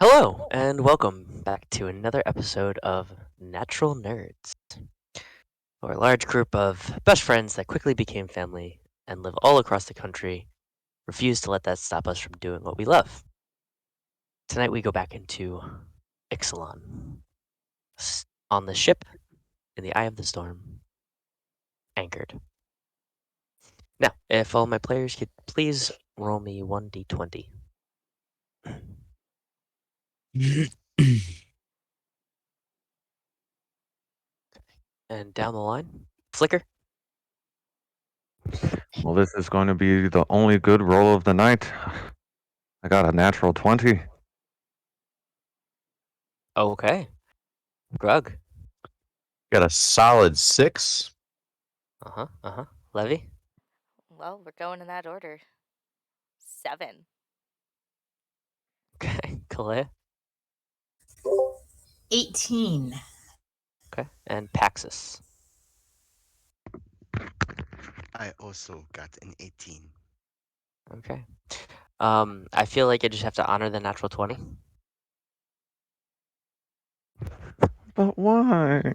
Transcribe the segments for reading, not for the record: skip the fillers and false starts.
Hello, and welcome back to another episode of Natural Nerds, where a large group of best friends that quickly became family and live all across the country refuse to let that stop us from doing what we love. Tonight we go back into Ixalan, on the ship in the eye of the storm, anchored. Now, if all my players could please roll me 1d20. And down the line, Flicker. Well, this is going to be the only good roll of the night. I got a natural 20. Okay. Grug. Got a solid 6. Levi. Well, we're going in that order. 7. Okay. Calaia. 18. Okay. And Paxxus. I also got an 18. Okay. I feel like I just have to honor the natural 20. But why?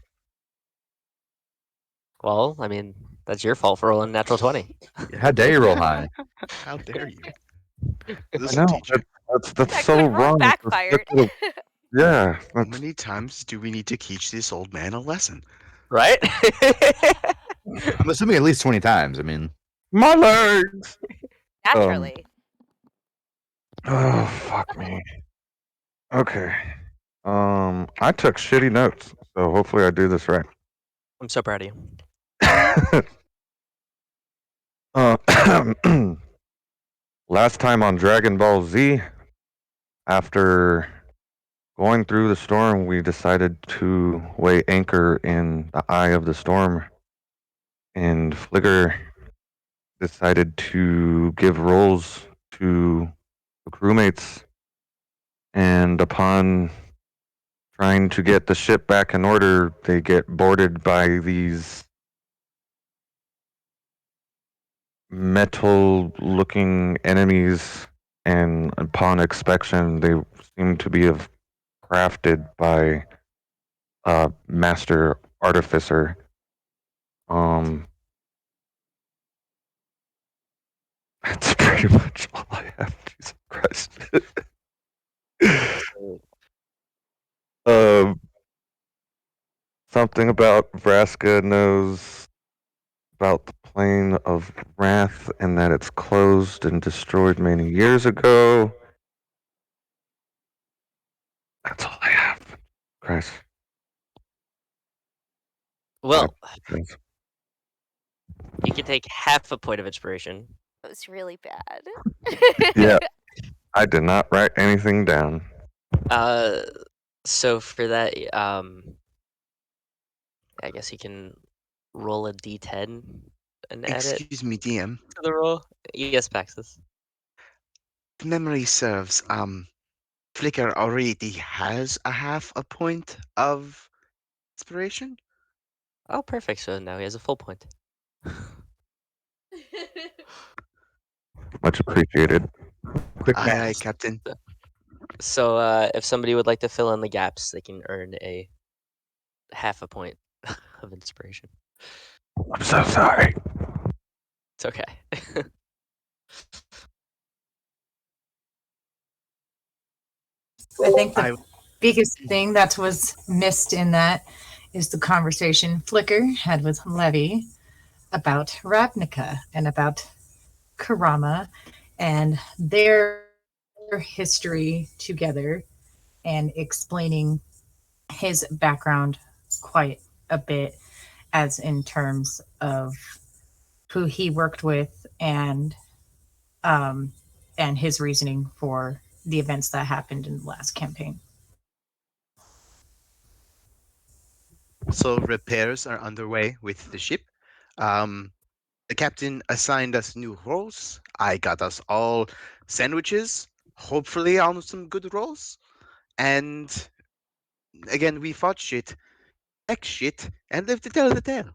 Well, I mean, that's your fault for rolling a natural 20. How dare you roll high? How dare you? I Listen, know. teacher, That's That so good roll wrong. backfired. Yeah. how many times do we need to teach this old man a lesson? Right? I'm assuming at least 20 times. I mean, My legs! Naturally. Oh, fuck me. Okay. I took shitty notes, so hopefully I do this right. I'm so proud of you. Last time on Dragon Ball Z, after going through the storm, we decided to weigh anchor in the eye of the storm, and Flicker decided to give roles to the crewmates, and upon trying to get the ship back in order, they get boarded by these metal-looking enemies, and upon inspection, they seem to be crafted by a master artificer. That's pretty much all I have. Jesus Christ. Something about Vraska knows about the plane of wrath and that it's closed and destroyed many years ago. That's all I have. Christ. Well, Yes. you can take half a point of inspiration. It was really bad. Yeah. I did not write anything down. So for that, I guess you can roll a d10 and add it Excuse me, DM. to the roll. Yes, Paxus. If memory serves, Flicker already has a half a point of inspiration. Oh, perfect. So now he has a full point. Much appreciated. quick Aye, aye, math. Captain. So if somebody would like to fill in the gaps, they can earn a half a point of inspiration. I'm so sorry. It's okay. I think the I biggest thing that was missed in that is the conversation Flicker had with Levi about Ravnica and about Karama and their history together and explaining his background quite a bit as in terms of who he worked with and his reasoning for the events that happened in the last campaign. So repairs are underway with the ship. The captain assigned us new roles. I got us all sandwiches, hopefully on some good rolls. And again, we fought shit, X shit, and lived to tell the tale.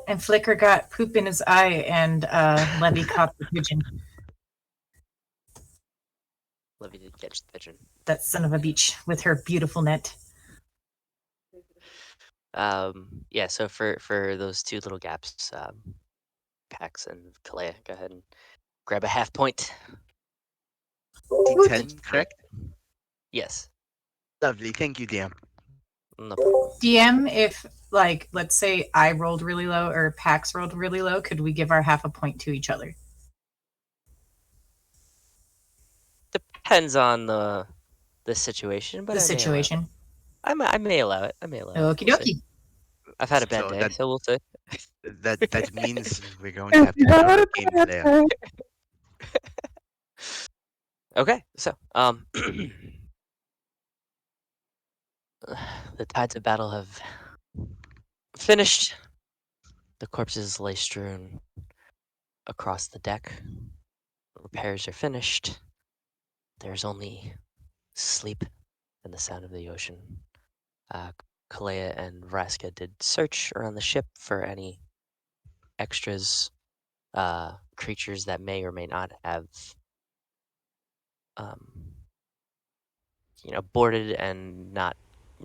And Flicker got poop in his eye, and Levy caught the pigeon. Levi did catch the pigeon. That son of a beach with her beautiful net. Yeah. So for those two little gaps, Pax and Calaia, go ahead and grab a half point. D10, correct? Yes. Lovely. Thank you, DM. No problem. DM, if like let's say I rolled really low or Pax rolled really low, could we give our half a point to each other? Depends on the situation, but The I may allow it. situation. I may allow it. I may allow it. Okie We'll see. dokie. I've had a bad So day, so we'll see. that means we're going to have to start the game there. Okay, so the tides of battle have finished. The corpses lay strewn across the deck. Repairs are finished. There's only sleep and the sound of the ocean. Calaia and Vraska did search around the ship for any extras, creatures that may or may not have, boarded and not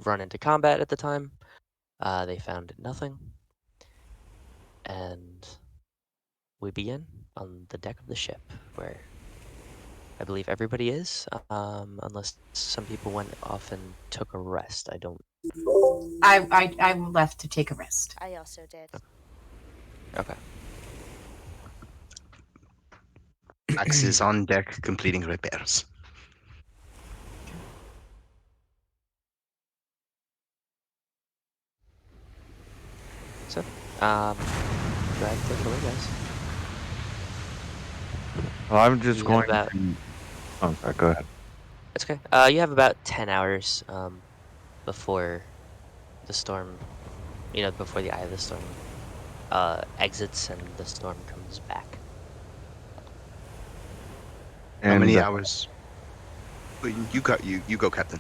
run into combat at the time. They found nothing. And we begin on the deck of the ship, where I believe everybody is, unless some people went off and took a rest. I don't. I left to take a rest. I also did. Okay. Max is on deck completing repairs. So, go ahead and take it away, guys. Well, I'm just You have going about- to. Oh, sorry, go ahead. It's okay. You have about 10 hours before the storm, before the eye of the storm exits and the storm comes back. How many And, hours? You go, Captain.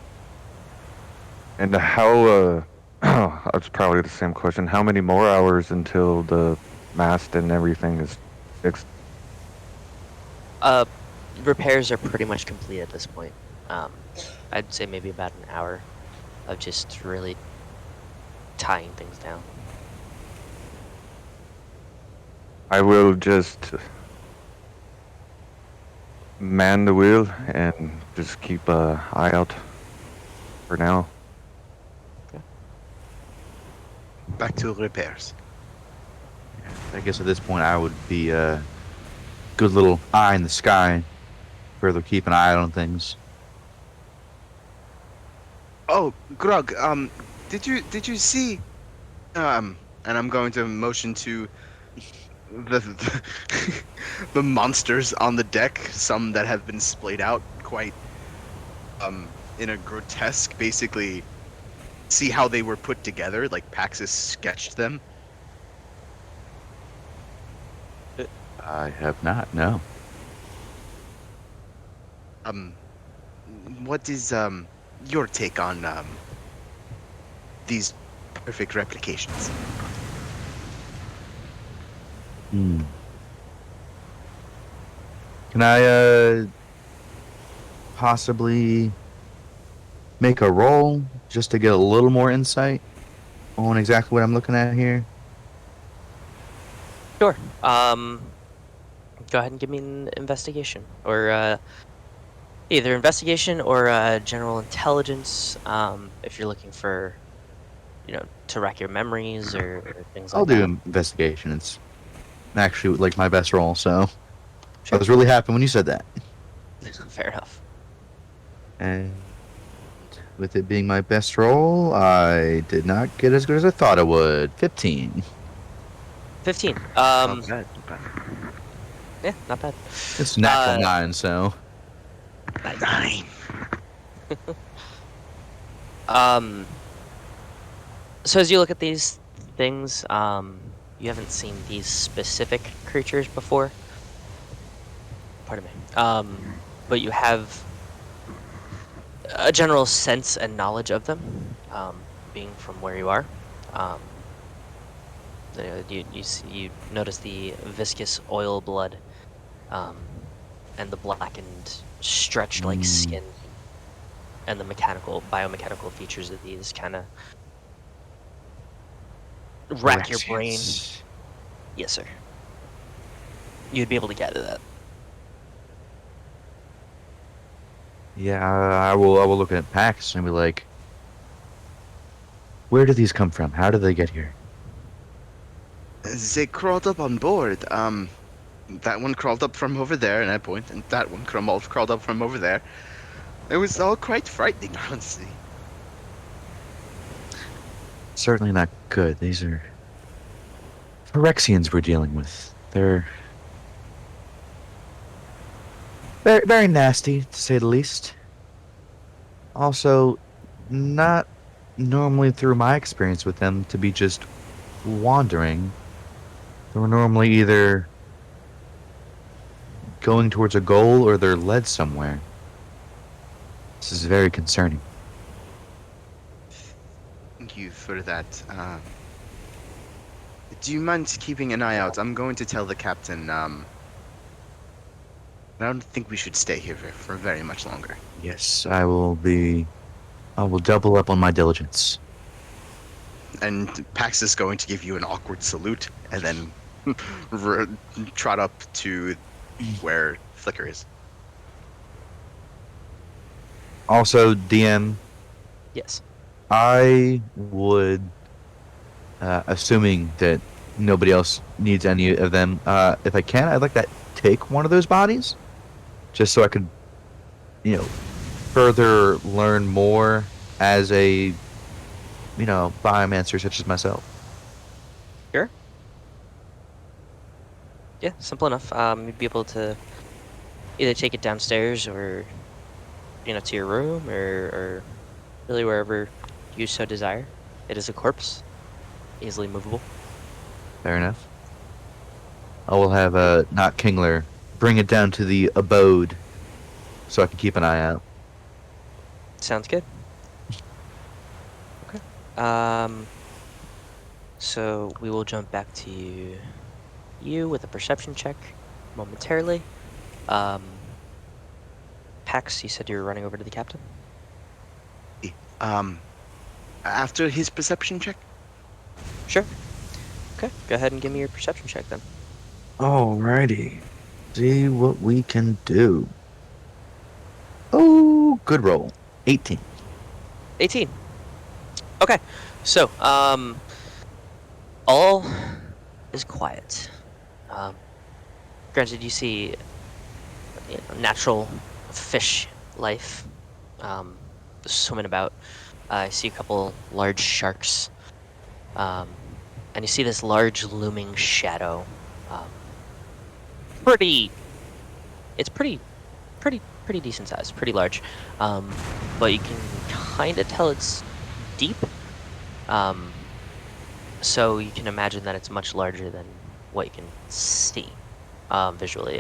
And how? That's probably the same question. How many more hours until the mast and everything is fixed? Repairs are pretty much complete at this point. I'd say maybe about an hour of just really tying things down. I will just man the wheel and just keep an eye out for now. Back to repairs. I guess at this point I would be a good little eye in the sky, further keep an eye out on things. Oh, Grug, did you see? And I'm going to motion to the the monsters on the deck. Some that have been splayed out quite, in a grotesque. Basically, see how they were put together. Like Paxxus sketched them. I have not, no. What is your take on these perfect replications? Can I possibly make a roll just to get a little more insight on exactly what I'm looking at here? Sure. Go ahead and give me an investigation, or either investigation or general intelligence. If you're looking for, to rack your memories or things like I'll that. do investigation. It's actually like my best roll, so I was really happy when you said that. Fair enough. And with it being my best roll, I did not get as good as I thought I would. 15. 15. Not bad, not bad. Yeah, not bad. It's natural 9, so. 9. So as you look at these things, you haven't seen these specific creatures before. Pardon me. But you have a general sense and knowledge of them, being from where you are. You notice the viscous oil blood, and the blackened stretched like skin, and the biomechanical features of these kind of rack your brain. Phyrexians. Yes, sir. You'd be able to gather that. Yeah, I will look at Pax and be like, where do these come from? How did they get here? They crawled up on board. That one crawled up from over there, and I point, and that one crawled up from over there. It was all quite frightening, honestly. Certainly not good. These are Phyrexians we're dealing with. They're very, very nasty, to say the least. Also, not normally through my experience with them to be just wandering. They're normally either going towards a goal or they're led somewhere. This is very concerning. Thank you for that. Do you mind keeping an eye out? I'm going to tell the captain. I don't think we should stay here for very much longer. Yes, I will double up on my diligence. And Pax is going to give you an awkward salute, and then trot up to where Flicker is. Also, DM, Yes. I would, assuming that nobody else needs any of them, if I can, I'd like to take one of those bodies, just so I could, further learn more as a, biomancer such as myself. Sure. Yeah, simple enough. You'd be able to either take it downstairs or, to your room or really wherever you so desire. It is a corpse, easily movable. Fair enough. I will have not Kingler bring it down to the abode, so I can keep an eye out. Sounds good. Okay. So we will jump back to you with a perception check momentarily. Pax, you said you were running over to the captain? After his perception check? Sure. Okay, go ahead and give me your perception check then. Alrighty. See what we can do. Oh, good roll. 18. 18. Okay, so, all is quiet. Granted, you see natural fish life swimming about. I see a couple large sharks, and you see this large looming shadow. It's pretty decent size, pretty large, but you can kind of tell it's deep. So you can imagine that it's much larger than what you can see visually.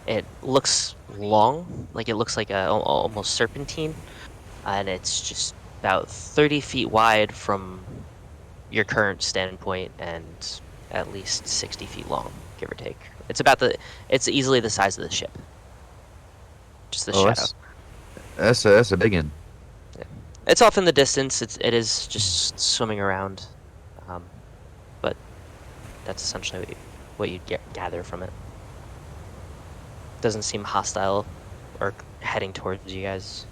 It looks long, like it looks like almost serpentine, and it's just about 30 feet wide from your current standpoint and at least 60 feet long, give or take. It's easily the size of the ship. Just the shadow. That's a big one. Yeah. It's off in the distance. It is just swimming around, but that's essentially what you gather from it. Doesn't seem hostile or heading towards you guys.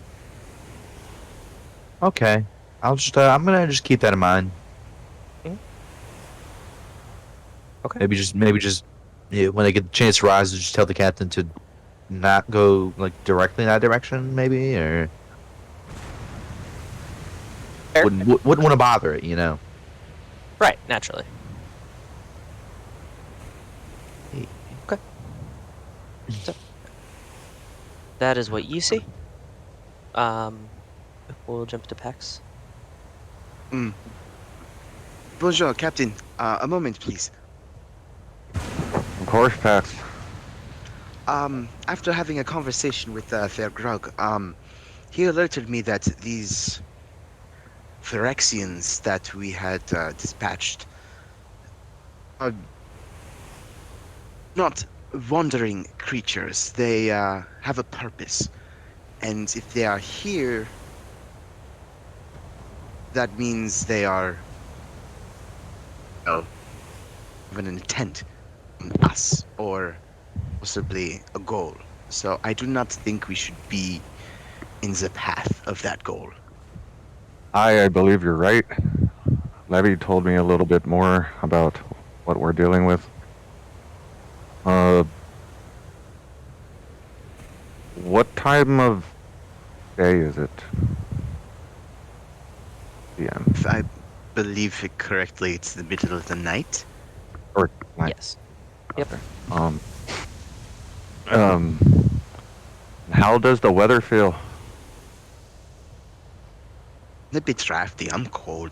Okay. I'm gonna just keep that in mind. Mhm. Okay. Maybe just when I get the chance to rise, just tell the captain to not go directly in that direction, maybe, or Fair. wouldn't want to bother it, Right, naturally. Okay. So, that is what you see. We'll jump to Pax. Bonjour, Captain. A moment, please. Of course, Pax. After having a conversation with Fair Grug, he alerted me that these Phyrexians that we had dispatched are not wandering creatures. They have a purpose. And if they are here, that means they are, well, have an intent on us, or possibly a goal. So I do not think we should be in the path of that goal. I believe you're right. Levi told me a little bit more about what we're dealing with. What time of day is it? PM If I believe it correctly, it's the middle of the night. or night? Yes. Yep. Okay. Um. How does the weather feel? A bit drafty. I'm cold.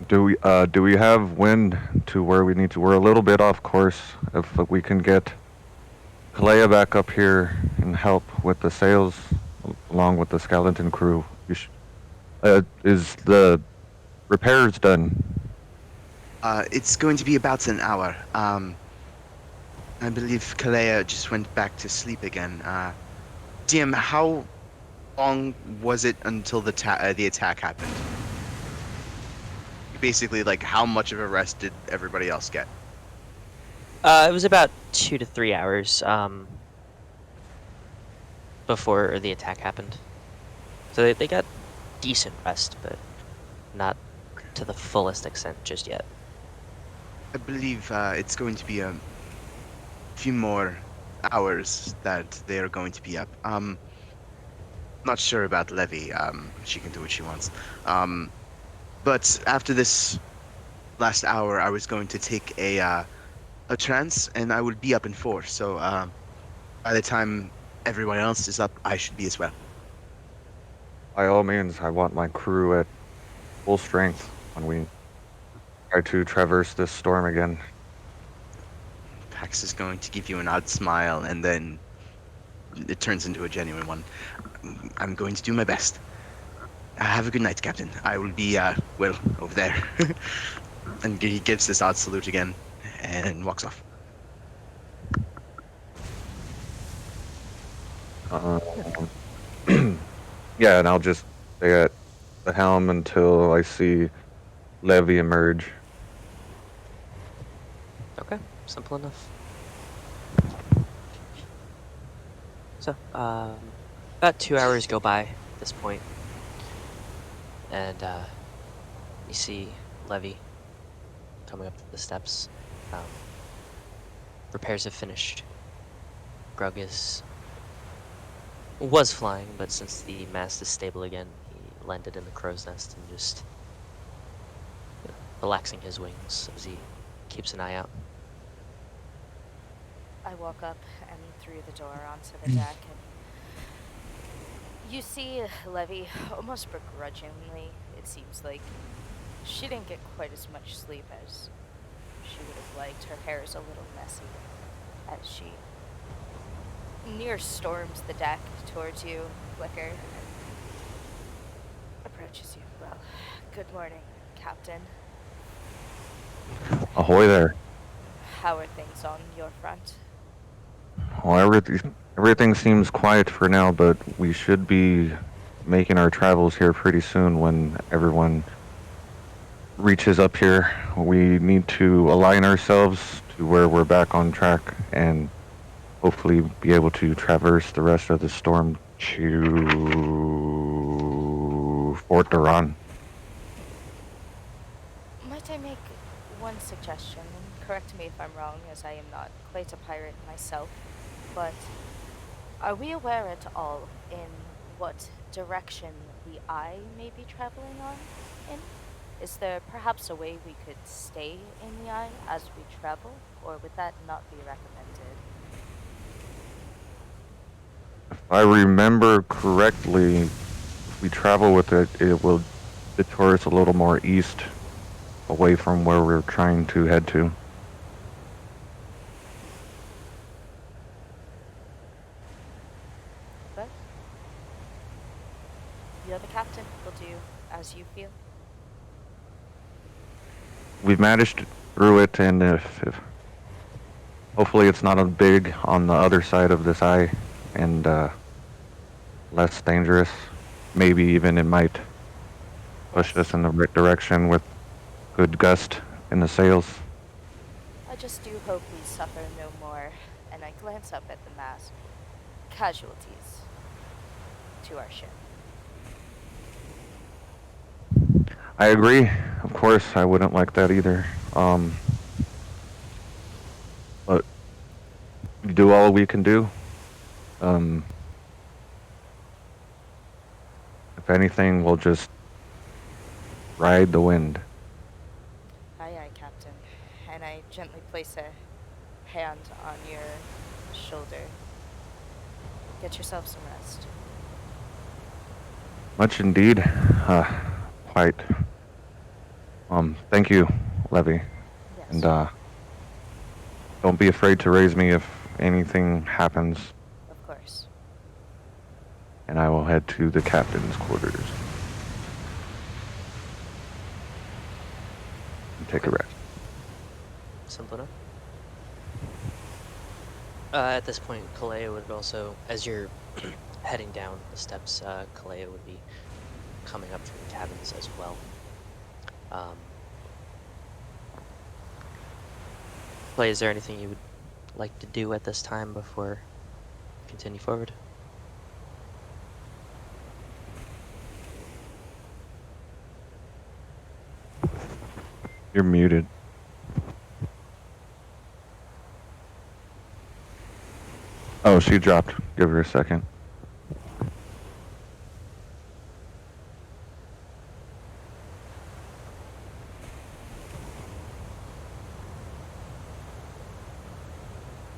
Do we have wind to where we need to? We're a little bit off course. If we can get Calaia back up here and help with the sails, along with the skeleton crew, is the repairs done? It's going to be about an hour. I believe Calaia just went back to sleep again. DM, how long was it until the attack happened? Basically, like, how much of a rest did everybody else get? It was about 2 to 3 hours before the attack happened. So they got decent rest, but not to the fullest extent just yet. I believe it's going to be a few more hours that they are going to be up. Not sure about Levi. She can do what she wants. But after this last hour, I was going to take a trance, and I would be up in 4. So by the time everyone else is up, I should be as well. By all means, I want my crew at full strength when we try to traverse this storm again. Pax is going to give you an odd smile, and then it turns into a genuine one. I'm going to do my best. Have a good night, Captain. I will be, well, over there. And he gives this odd salute again, and walks off. Yeah, and I'll just stay at the helm until I see Levi emerge. Okay, simple enough. So, about 2 hours go by at this point, and you see Levi coming up the steps. Repairs have finished. Grug was flying, but since the mast is stable again, he landed in the crow's nest and just relaxing his wings as he keeps an eye out. I walk up and through the door onto the deck, and you see Levi almost begrudgingly. It seems like she didn't get quite as much sleep as she would have liked. Her hair is a little messy as she near storms the deck towards you, Flicker, and approaches you. Well, good morning, Captain. Ahoy there. How are things on your front? Well, everything seems quiet for now, but we should be making our travels here pretty soon when everyone reaches up here. We need to align ourselves to where we're back on track and hopefully be able to traverse the rest of the storm to Fort Duran. Might I make one suggestion? And correct me if I'm wrong, as I am not quite a pirate myself, but are we aware at all in what direction the eye may be traveling on in? Is there perhaps a way we could stay in the eye as we travel, or would that not be recommended? If I remember correctly, if we travel with it, it will detour us a little more east, away from where we're trying to head to. But you're the captain. We'll do as you feel. We've managed through it, and if Hopefully it's not a big on the other side of this eye and less dangerous. Maybe even it might push us in the right direction with good gust in the sails. I just do hope we suffer no more, and I glance up at the mass casualties to our ship. I agree. Of course, I wouldn't like that either. But we do all we can do. If anything, we'll just ride the wind. Aye, aye, Captain. And I gently place a hand on your shoulder. Get yourself some rest. Much indeed. Quite. Thank you, Levi. Yes. And don't be afraid to raise me if anything happens. Of course. And I will head to the captain's quarters. And take a rest. Simple enough. At this point, Calaia would also, as you're heading down the steps, Calaia would be coming up from the cabins as well. Calaia, is there anything you would like to do at this time before we continue forward? You're muted. Oh, she dropped. Give her a second.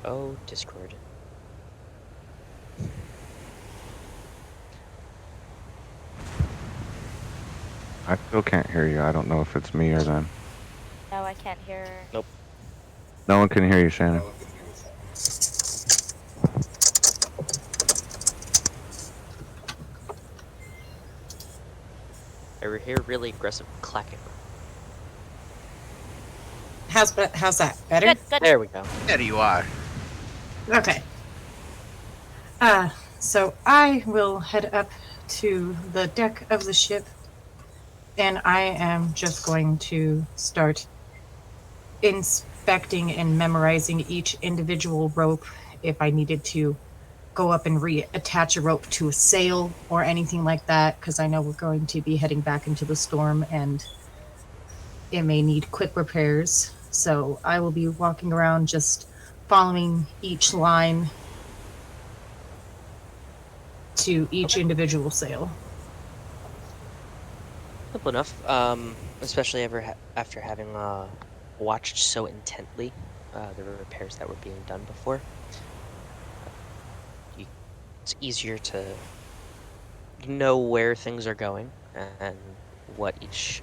Oh, Discord. I still can't hear you. I don't know if it's me or them. No, I can't hear. Nope. No one can hear you, Shannon. I hear really aggressive clacking. How's that? Better? Good, good. There we go. There you are. Okay. So I will head up to the deck of the ship, and I am just going to start inspecting and memorizing each individual rope if I needed to go up and reattach a rope to a sail or anything like that, because I know we're going to be heading back into the storm and it may need quick repairs. So I will be walking around just following each line to each individual sail. Simple enough. Especially after having watched so intently the repairs that were being done before. It's easier to know where things are going and what each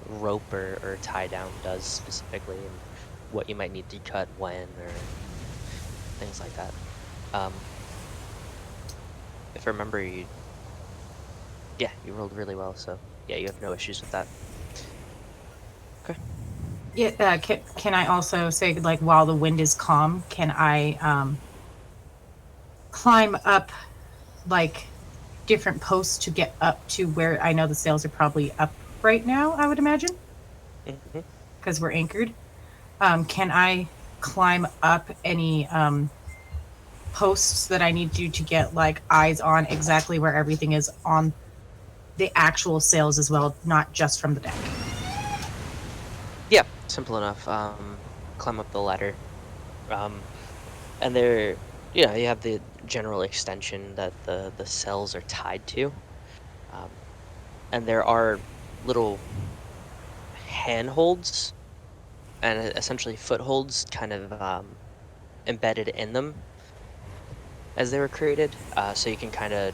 rope or tie down does specifically, and what you might need to cut when, or things like that. If I remember, you rolled really well, so yeah, you have no issues with that. Okay. Yeah. Can I also say, like, while the wind is calm, can I climb up like different posts to get up to where I know the sails are probably up right now, I would imagine, because we're anchored. Can I climb up any posts that I need to get like eyes on exactly where everything is on the actual sails as well, not just from the deck? Yeah, simple enough. Climb up the ladder, and there, you have the general extension that the cells are tied to, and there are little handholds and essentially footholds kind of embedded in them as they were created, so you can kind of,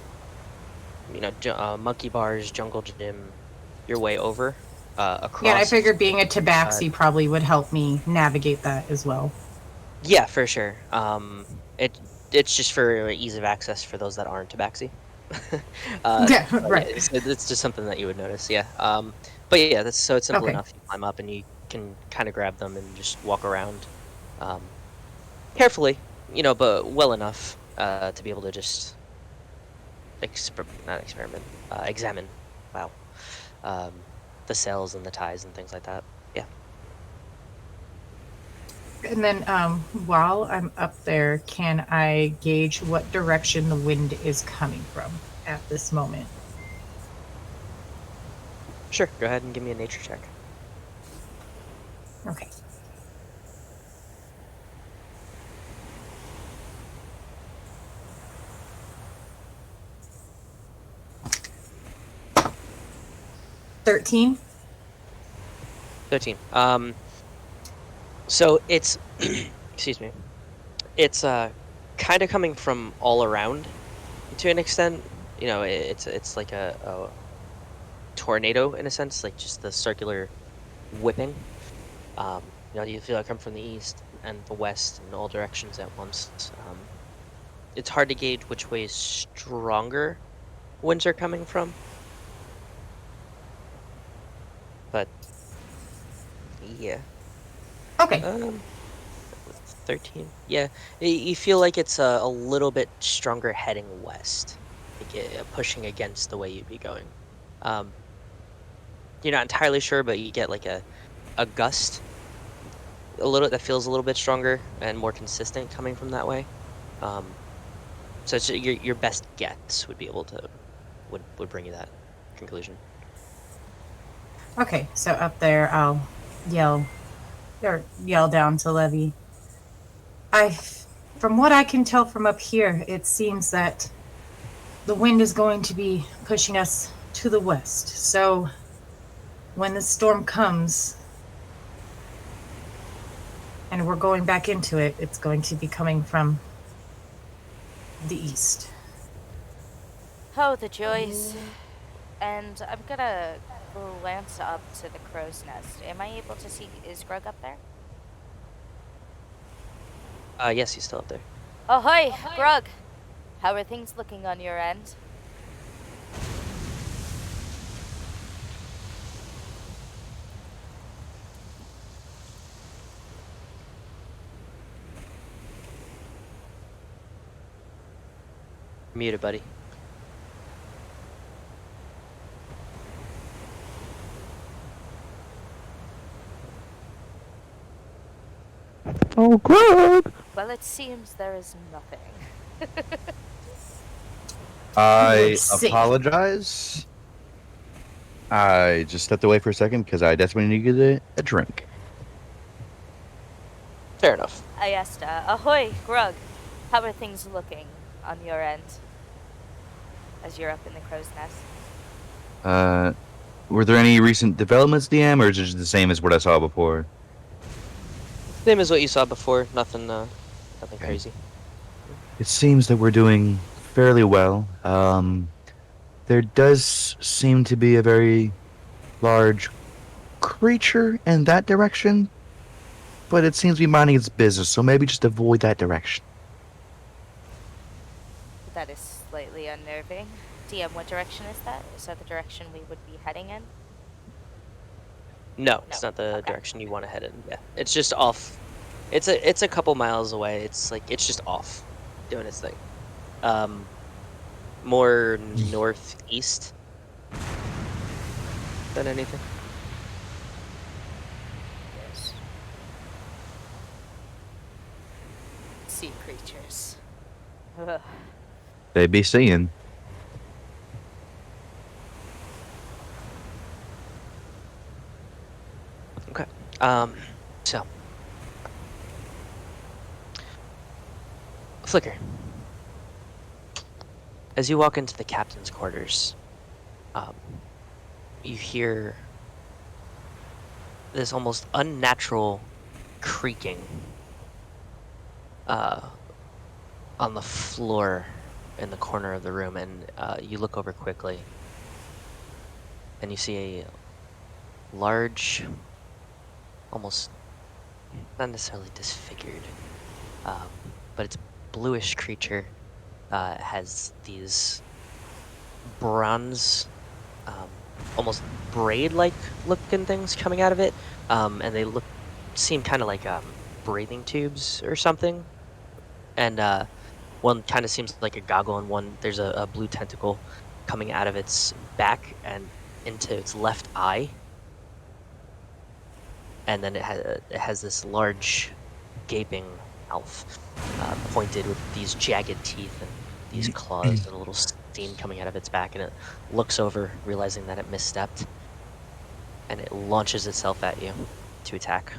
monkey bars, jungle gym your way over across. Yeah, I figured being a tabaxi probably would help me navigate that as well. Yeah, for sure. It's just for ease of access for those that aren't tabaxi. Yeah, right. It's just something that you would notice. Yeah. But yeah, it's simple Okay. enough. You climb up and you can kind of grab them and just walk around. carefully, but well enough to be able to just examine. Wow. The cells and the ties and things like that. Yeah. And then while I'm up there, can I gauge what direction the wind is coming from at this moment? Sure. Go ahead and give me a nature check. Okay. $13. 13. So it's excuse me. It's kind of coming from all around to an extent. It's like a tornado in a sense, like just the circular whipping. You feel it come from the east and the west in all directions at once. It's hard to gauge which way stronger winds are coming from, but yeah. Okay. 13. Yeah, you feel like it's a little bit stronger heading west, like pushing against the way you'd be going. Um, you're not entirely sure, but you get like a gust, that feels a little bit stronger and more consistent coming from that way. So it's your best guess would be able to would bring you that conclusion. Okay, so up there, I'll yell down to Levi. From what I can tell from up here, it seems that the wind is going to be pushing us to the west. So when the storm comes and we're going back into it, it's going to be coming from the east. Oh, the joys. And I'm gonna glance up to the crow's nest. Am I able to see, is Grug up there? Yes, he's still up there. Ahoy, Grug! How are things looking on your end? Muted, buddy. Oh, Grug! Well, it seems there is nothing. I Let's see. apologize. I just stepped away for a second because I desperately needed a drink. Fair enough. I asked, ahoy, Grug! How are things looking on your end? As you're up in the crow's nest. Were there any recent developments, DM, or is it just the same as what I saw before? Same as what you saw before. Nothing Okay. crazy. It seems that we're doing fairly well. There does seem to be a very large creature in that direction, but it seems to be minding its business, so maybe just avoid that direction. That is slightly unnerving. DM, what direction is that? Is that the direction we would be heading in? No, it's not the direction you want to head in. Yeah, it's just off. It's a couple miles away. It's just off, doing its thing. More northeast than anything. Yes. Sea creatures. Ugh. They be seeing. Okay. So Flicker. As you walk into the captain's quarters, you hear this almost unnatural creaking on the floor in the corner of the room, and you look over quickly, and you see a large, almost not necessarily disfigured, but it's bluish creature. Has these bronze, almost braid-like looking things coming out of it, and they seem kind of like breathing tubes or something. and one kind of seems like a goggle, and one there's a blue tentacle coming out of its back and into its left eye, and then it has this large gaping mouth, pointed with these jagged teeth and these claws and a little steam coming out of its back, and it looks over, realizing that it misstepped, and it launches itself at you to attack.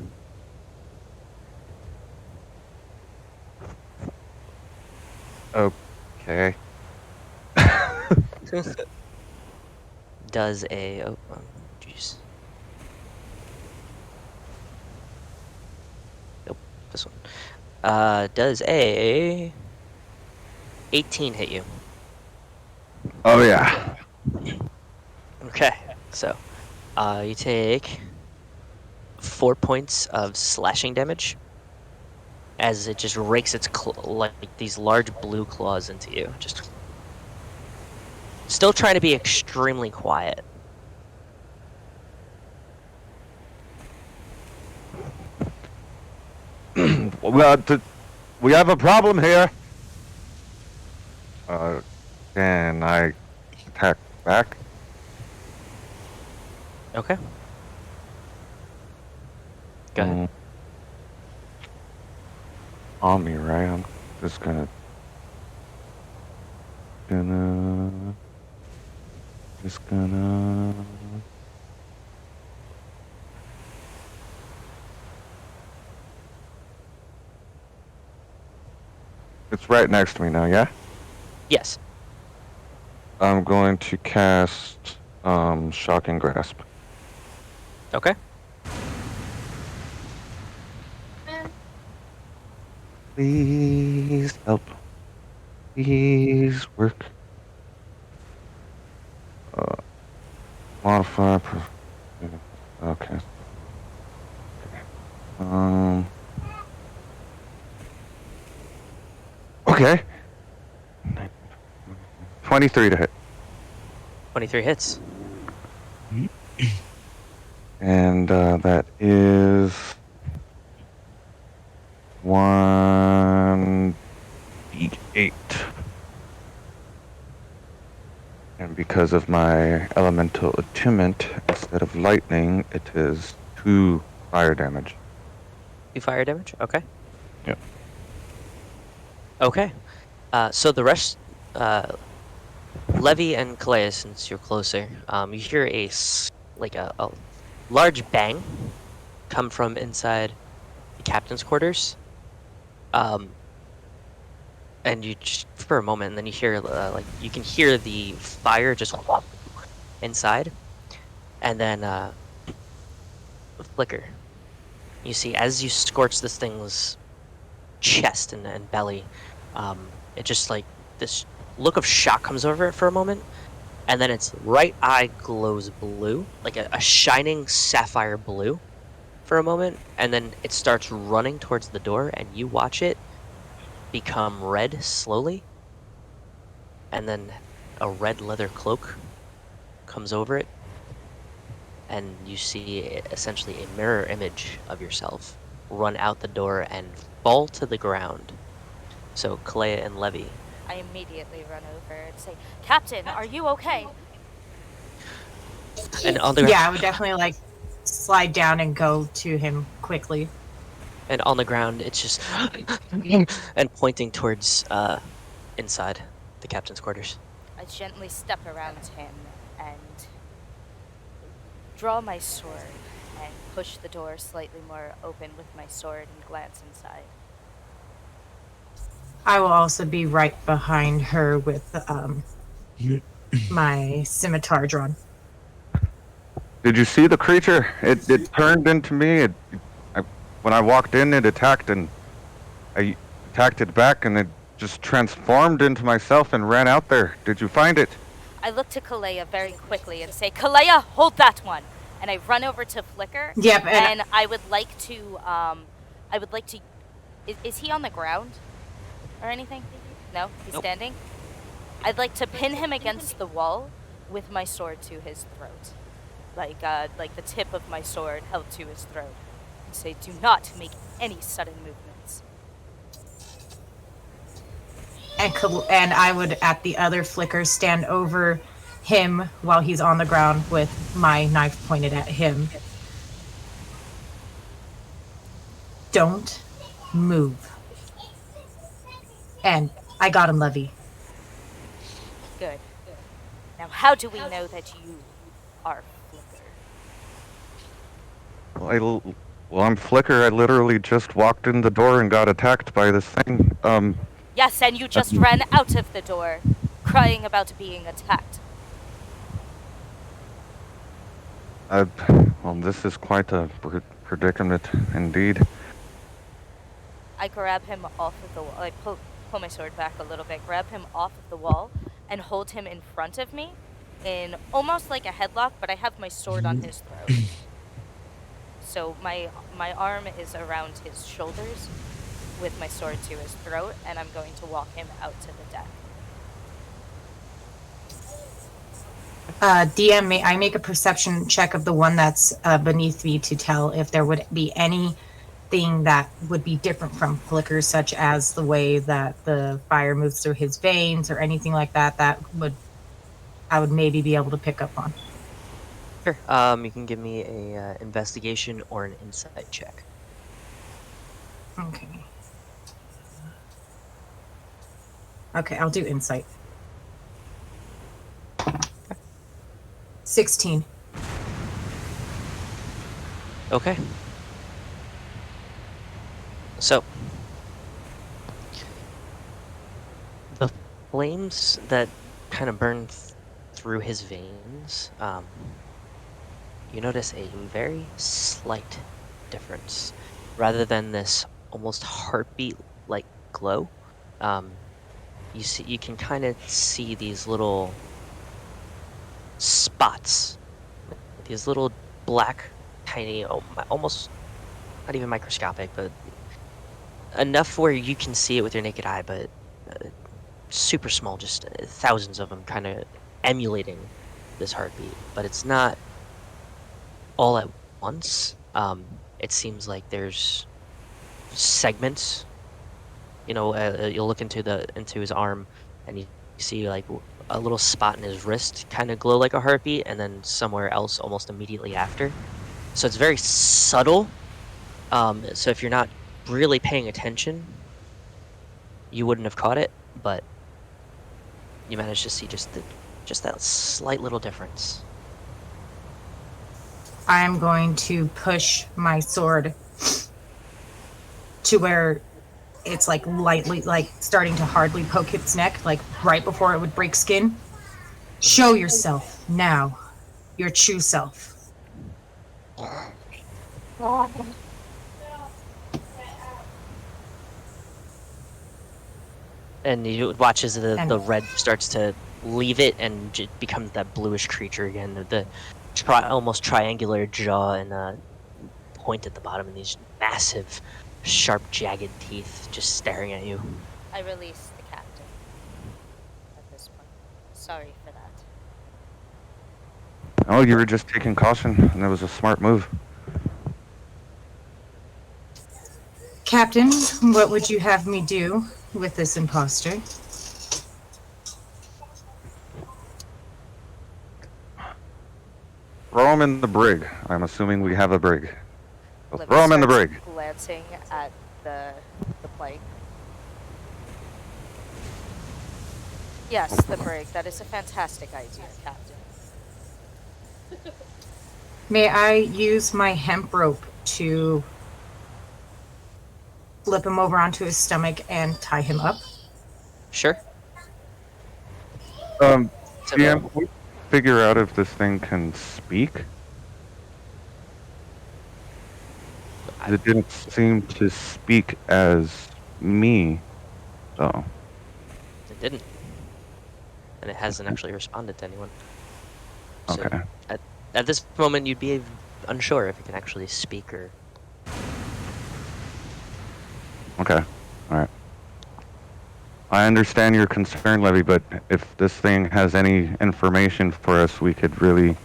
Okay. Does a jeez. Nope, this one. Does a 18 hit you? Oh yeah. Okay, so you take 4 points of slashing damage as it just rakes its like these large blue claws into you. Just still trying to be extremely quiet. Well, we have a problem here. Can I attack back? Okay. Go ahead. On me, right? I'm just gonna It's right next to me now, yeah? Yes. I'm going to cast Shocking Grasp. Okay. Please help. Please work. Modify. Okay. Okay. 23 to hit. 23 hits. And that is 1d8. And because of my elemental attunement, instead of lightning, it is 2 fire damage. 2 fire damage? Okay. Yep. Okay. So the rest, Levi and Calaia, since you're closer, you hear a large bang come from inside the captain's quarters. And you just, for a moment, and then you hear you can hear the fire just inside, and then flicker. You see, as you scorch this thing's chest and belly, it just like this look of shock comes over it for a moment, and then its right eye glows blue, like a shining sapphire blue for a moment, and then it starts running towards the door, and you watch it become red slowly, and then a red leather cloak comes over it, and you see essentially a mirror image of yourself run out the door and fall to the ground. So Calaia and Levi. I immediately run over and say, "Captain, are you okay?" And on the Yeah, I would definitely like slide down and go to him quickly. And on the ground, it's just and pointing towards inside the captain's quarters. I gently step around him and draw my sword and push the door slightly more open with my sword and glance inside. I will also be right behind her with my scimitar drawn. Did you see the creature? It turned into me. When I walked in, it attacked, and I attacked it back, and it just transformed into myself and ran out there. Did you find it? I look to Calaia very quickly and say, "Calaia, hold that one!" And I run over to Flicker. Yep. And I would like to, is he on the ground or anything? No, he's Nope. standing. I'd like to pin him against the wall with my sword to his throat, like the tip of my sword held to his throat, and say, "Do not make any sudden movements." and I would at the other flicker stand over him while he's on the ground with my knife pointed at him. Don't move. And I got him, Levi. Good. Now, how do we know that you are Flicker? Well, I'm Flicker. I literally just walked in the door and got attacked by this thing. Yes, and you just ran out of the door, crying about being attacked. Well, this is quite a predicament indeed. I grab him off of the wall. I pull my sword back a little bit, grab him off of the wall, and hold him in front of me in almost like a headlock, but I have my sword on his throat. So my arm is around his shoulders with my sword to his throat, and I'm going to walk him out to the deck. DM, may I make a perception check of the one that's beneath me to tell if there would be anything that would be different from Flicker, such as the way that the fire moves through his veins or anything like that, I would maybe be able to pick up on. Sure. You can give me a investigation or an insight check. Okay. Okay, I'll do insight. 16. Okay. So, the flames that kind of burn through his veins, you notice a very slight difference. Rather than this almost heartbeat-like glow, you can kind of see these little spots, these little black, tiny, almost not even microscopic, but enough where you can see it with your naked eye, but super small, just thousands of them kind of emulating this heartbeat. But it's not all at once. It seems like there's segments. You'll look into his arm, and you see like a little spot in his wrist kind of glow like a heartbeat, and then somewhere else almost immediately after. So it's very subtle. So if you're not really paying attention, you wouldn't have caught it, but you managed to see just that slight little difference. I'm going to push my sword to where it's like lightly, like starting to hardly poke its neck, like right before it would break skin. Show yourself now, your true self. And you watch as the red starts to leave it and becomes that bluish creature again. The almost triangular jaw and point at the bottom, and these massive, sharp, jagged teeth just staring at you. I release the captain at this point. Sorry for that. Oh, you were just taking caution, and it was a smart move. Captain, what would you have me do with this imposter? Throw him in the brig. I'm assuming we have a brig. So Levi throw him in the starts brig. glancing at the plank. Yes, the brig. That is a fantastic idea, Captain. May I use my hemp rope to flip him over onto his stomach and tie him up? Sure. DM, can we figure out if this thing can speak? It didn't seem to speak as me, so. It didn't. And it hasn't actually responded to anyone. So Okay. At this moment, you'd be unsure if it can actually speak or... Okay. Alright. I understand your concern, Levi, but if this thing has any information for us, we could really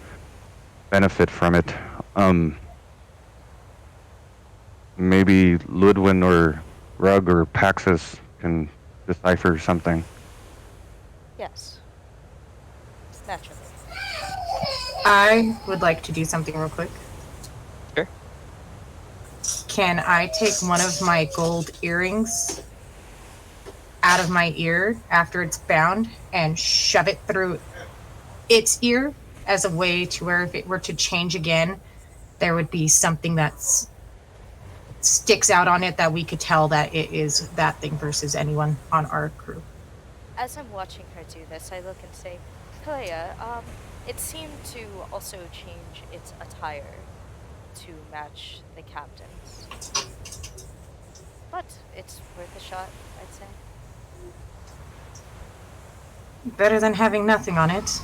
benefit from it. Maybe Ludwin or Grug or Paxxus can decipher something. Yes. Naturally. I would like to do something real quick. Sure. Can I take one of my gold earrings out of my ear after it's bound and shove it through its ear as a way to where if it were to change again, there would be something that's sticks out on it that we could tell that it is that thing versus anyone on our crew. As I'm watching her do this, I look and say, Calaia, it seemed to also change its attire to match the captain's. But it's worth a shot, I'd say. Better than having nothing on it.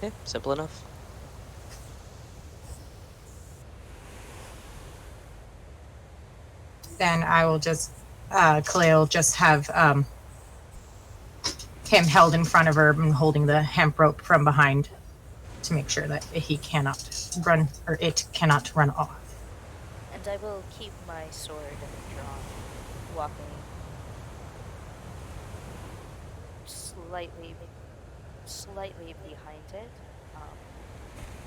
Yeah, simple enough. Then I will just, Clay will just have him held in front of her and holding the hemp rope from behind to make sure that he cannot run, or it cannot run off. And I will keep my sword drawn, walking slightly behind it,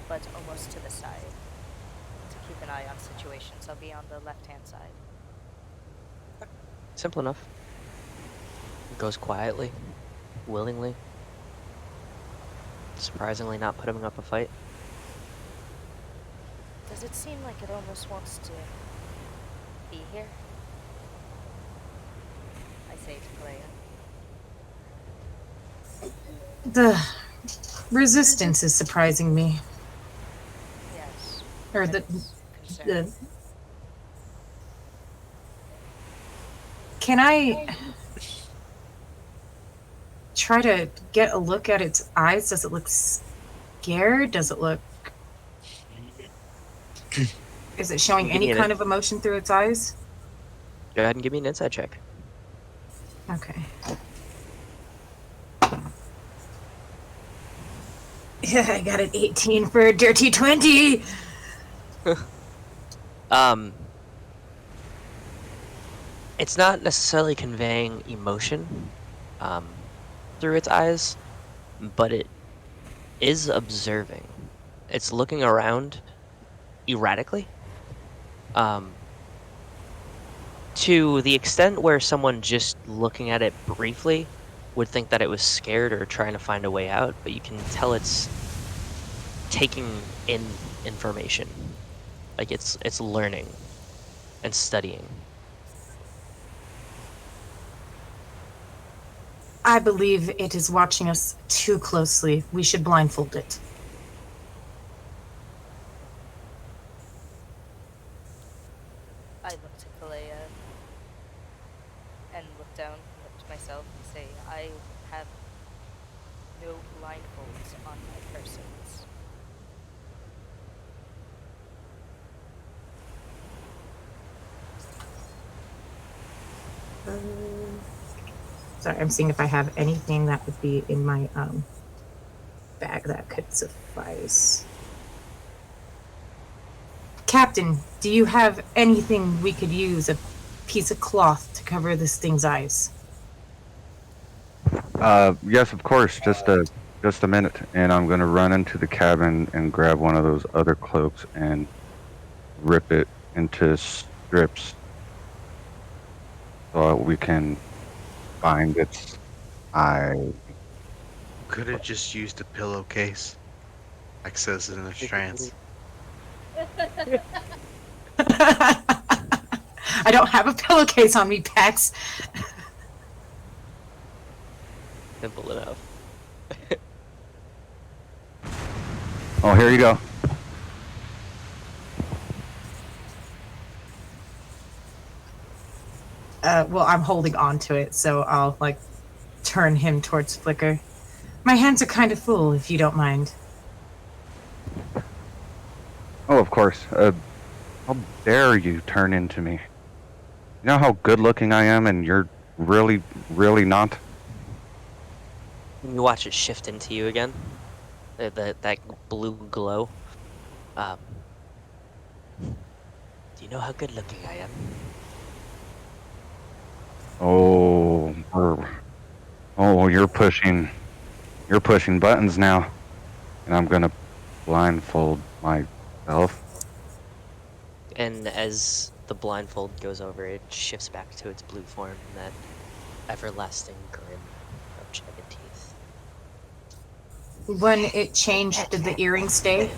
but almost to the side, to keep an eye on situations. I'll be on the left-hand side. Simple enough. It goes quietly, willingly. Surprisingly not putting up a fight. Does it seem like it almost wants to be here? I say to Calaia. The resistance is surprising me. Yes. Or that the, is concerning. Can I try to get a look at its eyes? Does it look scared? Does it look... Is it showing any kind of emotion through its eyes? Go ahead and give me an insight check. Okay. Yeah, I got an 18 for a dirty 20. It's not necessarily conveying emotion through its eyes, but it is observing. It's looking around erratically. To the extent where someone just looking at it briefly would think that it was scared or trying to find a way out, but you can tell it's taking in information. Like it's learning and studying. I believe it is watching us too closely. We should blindfold it. I look to Calaia and look down, look to myself and say, I have no blindfolds on my persons. Sorry, I'm seeing if I have anything that would be in my bag that could suffice. Captain, do you have anything we could use? A piece of cloth to cover this thing's eyes? Yes, of course. Just a minute, and I'm gonna run into the cabin and grab one of those other cloaks and rip it into strips so we can find its eye. Could have just used a pillowcase, like says in the strands. I don't have a pillowcase on me, Pax. Simple enough. Oh, here you go. Well, I'm holding on to it, so I'll, like, turn him towards Flicker. My hands are kind of full, if you don't mind. Oh, of course. How dare you turn into me? You know how good looking I am and you're really, really not? You watch it shift into you again. That blue glow. Do you know how good looking I am? Oh, you're pushing buttons now, and I'm gonna blindfold myself. And as the blindfold goes over, it shifts back to its blue form, that everlasting grin of jagged teeth. When it changed, did the earring stay?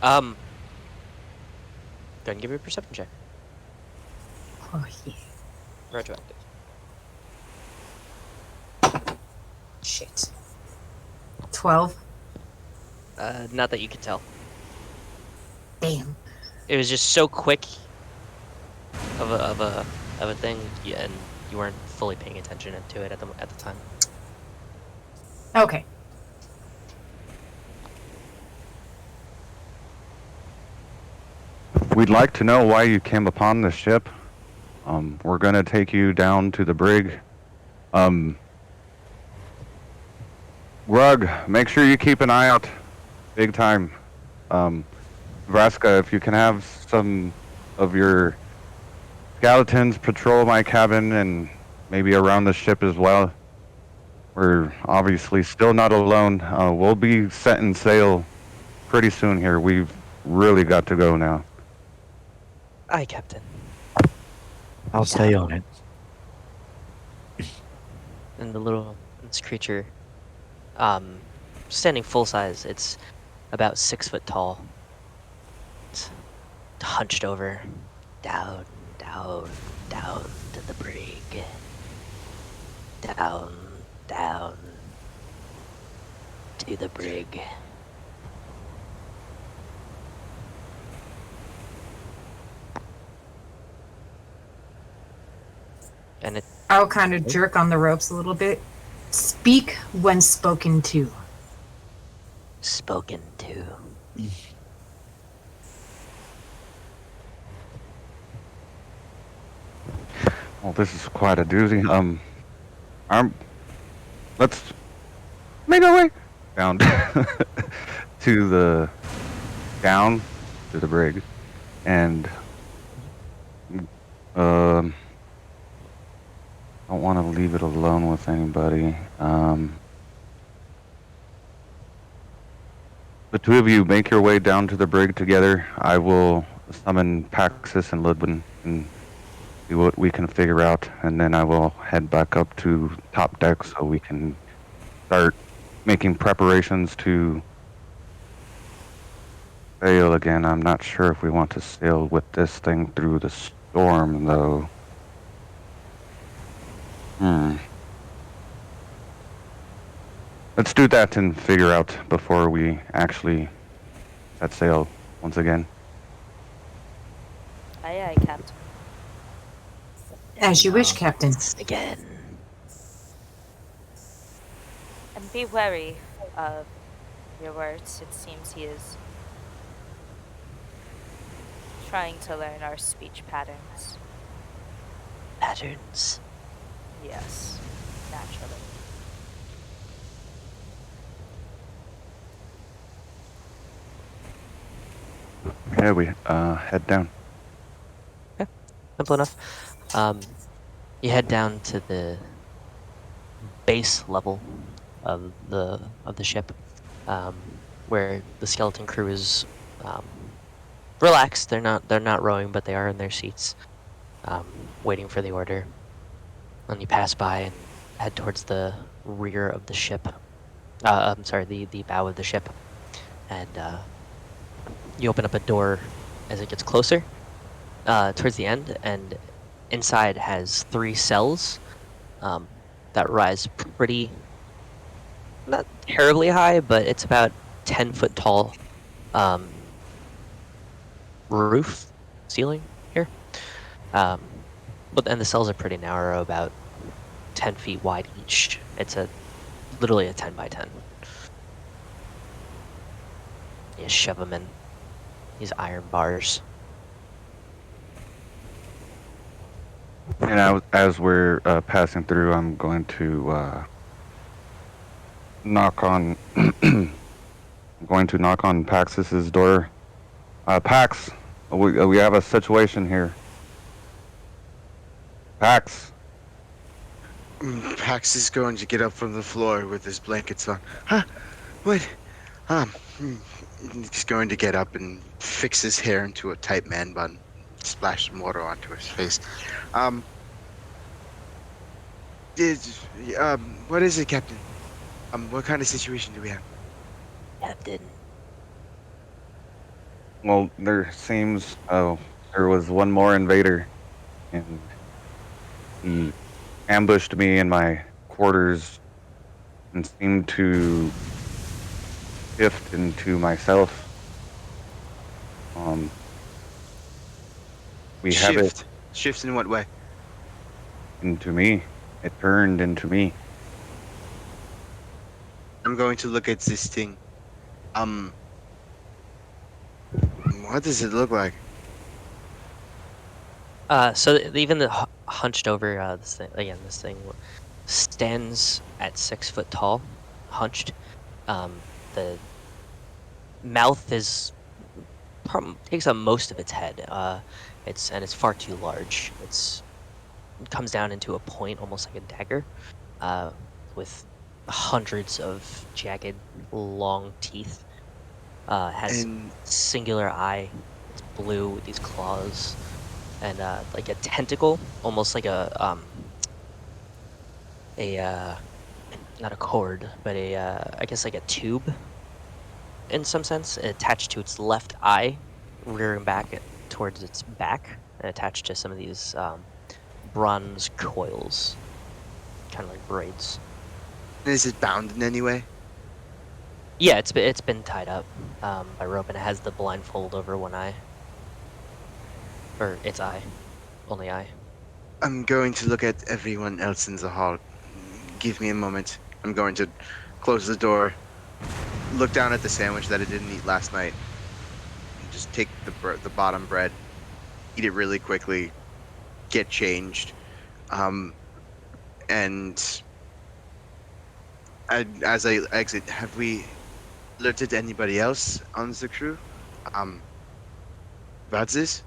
Go ahead and give me a perception check. Oh, yeah. Retroactive. Shit. 12. Not that you could tell. Damn. It was just so quick of a thing, and you weren't fully paying attention to it at the time. Okay. We'd like to know why you came upon the ship. We're gonna take you down to the brig. Grug, make sure you keep an eye out, big time. Vraska, if you can have some of your skeletons patrol my cabin and maybe around the ship as well. We're obviously still not alone. We'll be setting sail pretty soon here. We've really got to go now. Aye, Captain. I'll stay on it. And this creature, standing full size, it's about 6 foot tall. It's hunched over, down to the brig. Down to the brig. And it I'll kind of jerk on the ropes a little bit. Speak when spoken to. spoken to. Well, this is quite a doozy. Let's make our way down to the brig, and don't want to leave it alone with anybody. The two of you make your way down to the brig together. I will summon Paxxus and Ludwin and see what we can figure out, and then I will head back up to top deck so we can start making preparations to sail again. I'm not sure if we want to sail with this thing through the storm, though. Let's do that and figure out before we actually set sail once again. Aye, Captain. As you wish, Captain. Again. And be wary of your words. It seems he is trying to learn our speech patterns. Patterns. Yes, naturally. Yeah, we head down. Simple enough. You head down to the base level of the ship, where the skeleton crew is relaxed. They're not rowing, but they are in their seats, waiting for the order. And you pass by and head towards the rear of the ship. I'm sorry, the bow of the ship, and you open up a door as it gets closer, towards the end, and inside has 3 cells that rise pretty, not terribly high, but it's about 10-foot tall roof ceiling here. And the cells are pretty narrow, about 10 feet wide each. It's literally a 10 by 10. You shove them in these iron bars. And as we're passing through, I'm going to knock on I'm going to knock on Paxxus's door. Pax, we have a situation here. Pax, Pax is going to get up from the floor with his blankets on. Huh? What? He's going to get up and fix his hair into a tight man bun, splash some water onto his face. Um, is, what is it, Captain? What kind of situation do we have? Captain. well, there seems there was one more invader, and he ambushed me in my quarters and seemed to shift into myself. Um, we have it Shift in what way? into me. It turned into me. I'm going to look at this thing. What does it look like? So even the hunched over this thing stands at 6 foot tall, hunched. The mouth is takes up most of its head. It's far too large. It comes down into a point, almost like a dagger, with hundreds of jagged, long teeth. Has And singular eye. It's blue with these claws, and like a tentacle, almost like a not a cord, but I guess like a tube in some sense, attached to its left eye, rearing back towards its back, and attached to some of these bronze coils, kind of like braids. is it bound in any way? Yeah, it's been tied up by rope, and it has the blindfold over one eye, or its eye, only eye. I'm going to look at everyone else in the hall. Give me a moment. I'm going to close the door, look down at the sandwich that I didn't eat last night, and just take the bottom bread, eat it really quickly, get changed, and as I exit, have we alerted anybody else on the crew about this?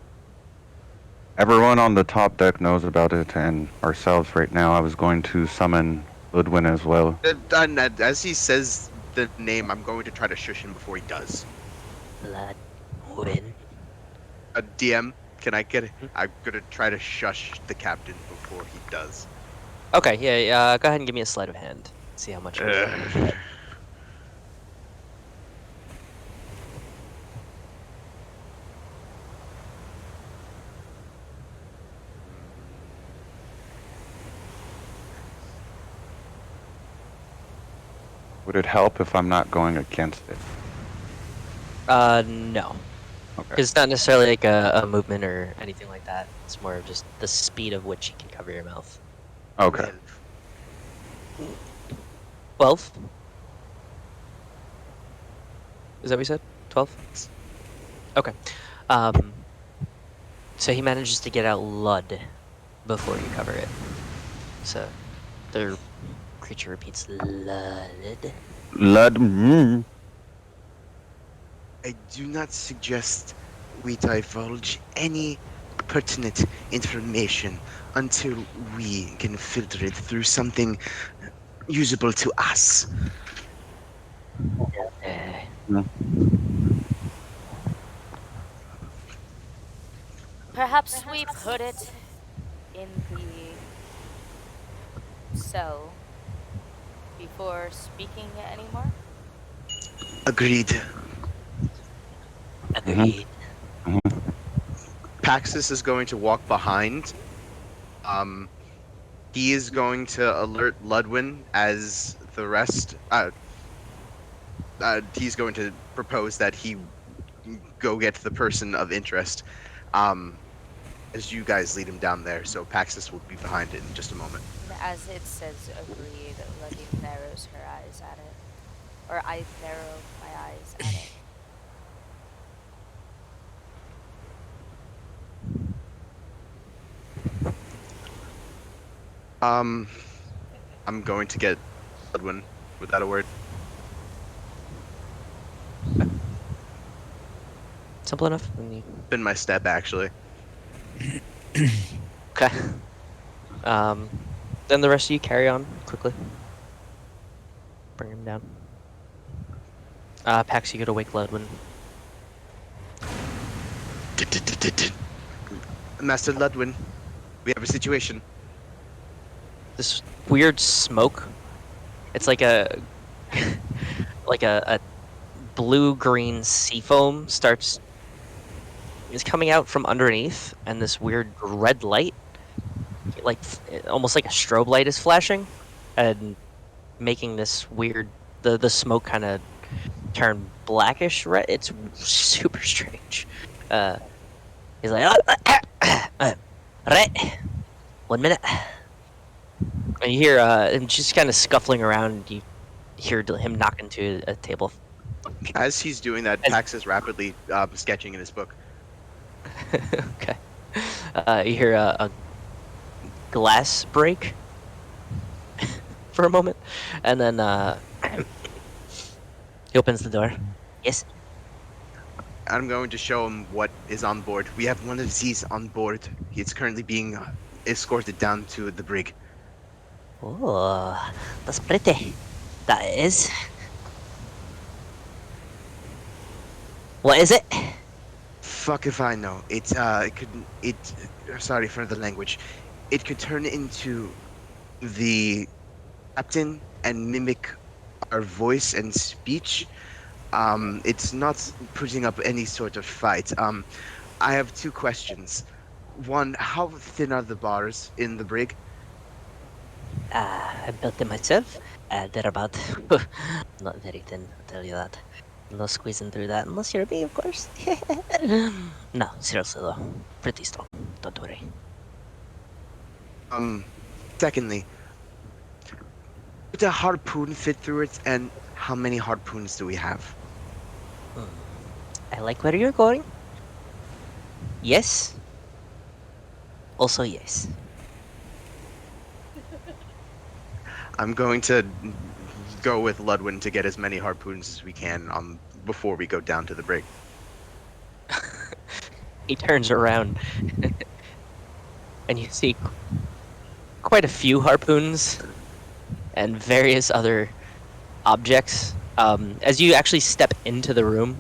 Everyone on the top deck knows about it, and ourselves right now. I was going to summon Ludwin as well. And as he says the name, I'm going to try to shush him before he does. Blood win. DM, can I get it? Hmm? I'm gonna try to shush the captain before he does. Okay, yeah. Go ahead and give me a sleight of hand. See how much. Would it help if I'm not going against it? No. Okay. 'Cause it's not necessarily like a movement or anything like that. It's more of just the speed of which you can cover your mouth. Okay. 12? Is that what you said? 12? Okay. So he manages to get out Lud before you cover it. So the creature repeats Lud. Lud. I do not suggest we divulge any pertinent information until we can filter it through something usable to us. Eh, Perhaps we put it in the cell before speaking anymore? Agreed. Agreed. Paxxus is going to walk behind. He is going to alert Ludwin as the rest. He's going to propose that he go get the person of interest. As you guys lead him down there, so Paxxus will be behind it in just a moment. And as it says agreed, Letty narrows her eyes at it. Or I narrow my eyes at it. I'm going to get Ludwin without a word. Simple enough. Been my step, actually. Okay. Then the rest of you carry on quickly. Bring him down. Pax, you go to wake Ludwin. Master Ludwin, we have a situation. This weird smoke. It's like a like a blue-green seafoam is coming out from underneath, and this weird red light, like almost like a strobe light, is flashing, and making this weird the smoke kind of turn blackish red. It's super strange. He's like, right, 1 minute. And you hear him just kind of scuffling around. You hear him knock into a table. As he's doing that, Pax is rapidly sketching in his book. Okay. You hear a glass break for a moment, and then he opens the door. Yes. I'm going to show him what is on board. We have one of these on board. He's currently being escorted down to the brig. Oh, that's pretty. That is. What is it? Fuck if I know. Sorry for the language. It could turn into the captain and mimic our voice and speech. It's not putting up any sort of fight. I have 2 questions. One, how thin are the bars in the brig? I built them myself. They're about not very thin, I'll tell you that. No squeezing through that unless you're me, of course. No, seriously though, pretty strong. Don't worry. Secondly, would a harpoon fit through it, and how many harpoons do we have? I like where you're going. Yes. Also yes. I'm going to go with Ludwin to get as many harpoons as we can before we go down to the brig. He turns around and you see quite a few harpoons and various other objects. As you actually step into the room,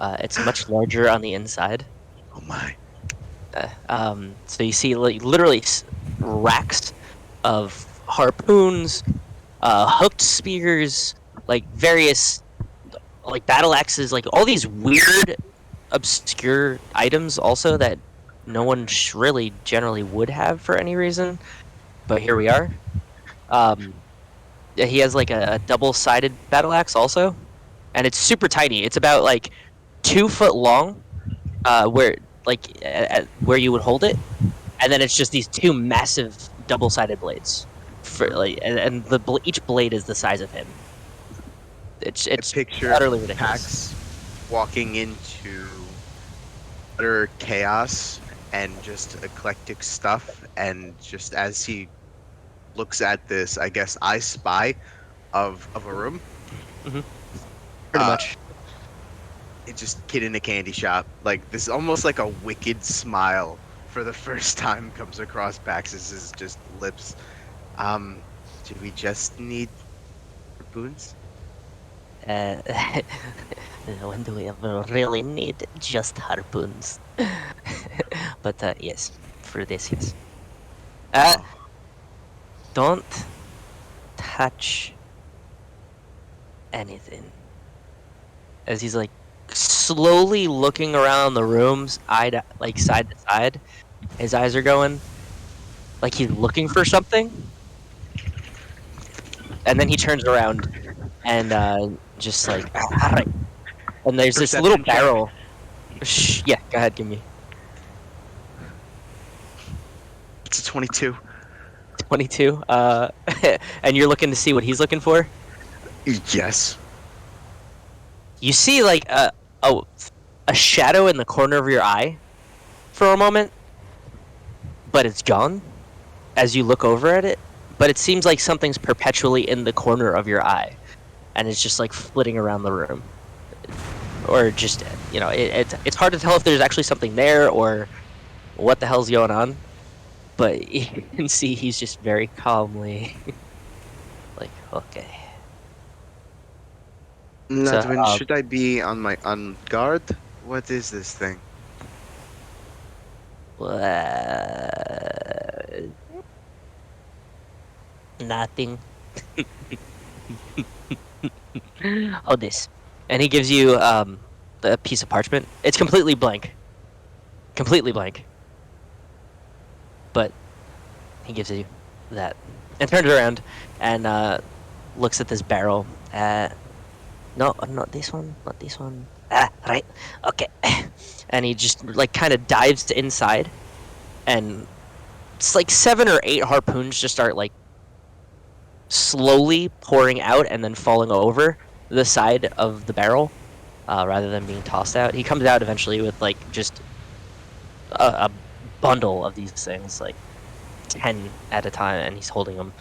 it's much larger on the inside. Oh my. So you see literally racks of harpoons, hooked spears, like various like battle axes, like all these weird, obscure items also that no one really generally would have for any reason. But here we are. He has like a double-sided battle axe also, and it's super tiny. It's about like 2 foot long, where where you would hold it, and then it's just these 2 massive double-sided blades. For like, and each blade is the size of him. It's Picture utterly ridiculous. Pax walking into utter chaos and just eclectic stuff, and just as he looks at this, I guess I spy of a room. Pretty much. It's just kid in a candy shop. Like this, almost like a wicked smile for the first time comes across Pax's just lips. Do we just need harpoons? When do we ever really need just harpoons? But yes, for this, yes. Don't touch anything. As he's like slowly looking around the rooms, like side to side, his eyes are going like he's looking for something, and then he turns around and just like, all right. And there's this little Perception check. barrel. Yeah, go ahead, give me It's a 22. 22. And you're looking to see what he's looking for. Yes. You see like a shadow in the corner of your eye for a moment, but it's gone as you look over at it. But it seems like something's perpetually in the corner of your eye, and it's just like flitting around the room, or just it's hard to tell if there's actually something there or what the hell's going on. But you can see he's just very calmly like, okay. So, Ludwin, should I be on guard? What is this thing? nothing. Oh, this. And he gives you a piece of parchment. It's completely blank. Completely blank. But he gives you that. And turns around and looks at this barrel. No, not this one. Not this one. Ah, right. Okay. And he just like kind of dives inside, and it's like 7 or 8 harpoons just start like slowly pouring out and then falling over the side of the barrel, rather than being tossed out. He comes out eventually with like just a bundle of these things, like 10 at a time, and he's holding them.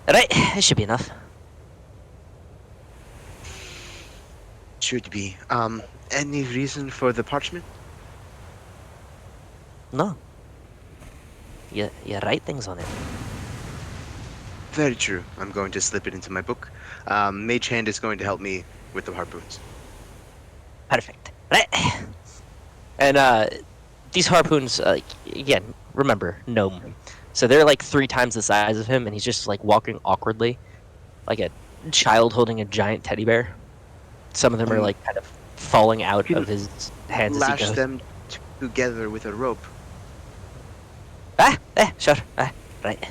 Right, it should be enough. Should be. Any reason for the parchment? No. You write things on it. Very true. I'm going to slip it into my book. Mage Hand is going to help me with the harpoons. Perfect. Right. And these harpoons, again, remember, gnome. So they're like 3 times the size of him, and he's just like walking awkwardly, like a child holding a giant teddy bear. Some of them are like kind of falling out can of his hands as he Lash goes. them together with a rope. Sure. Right.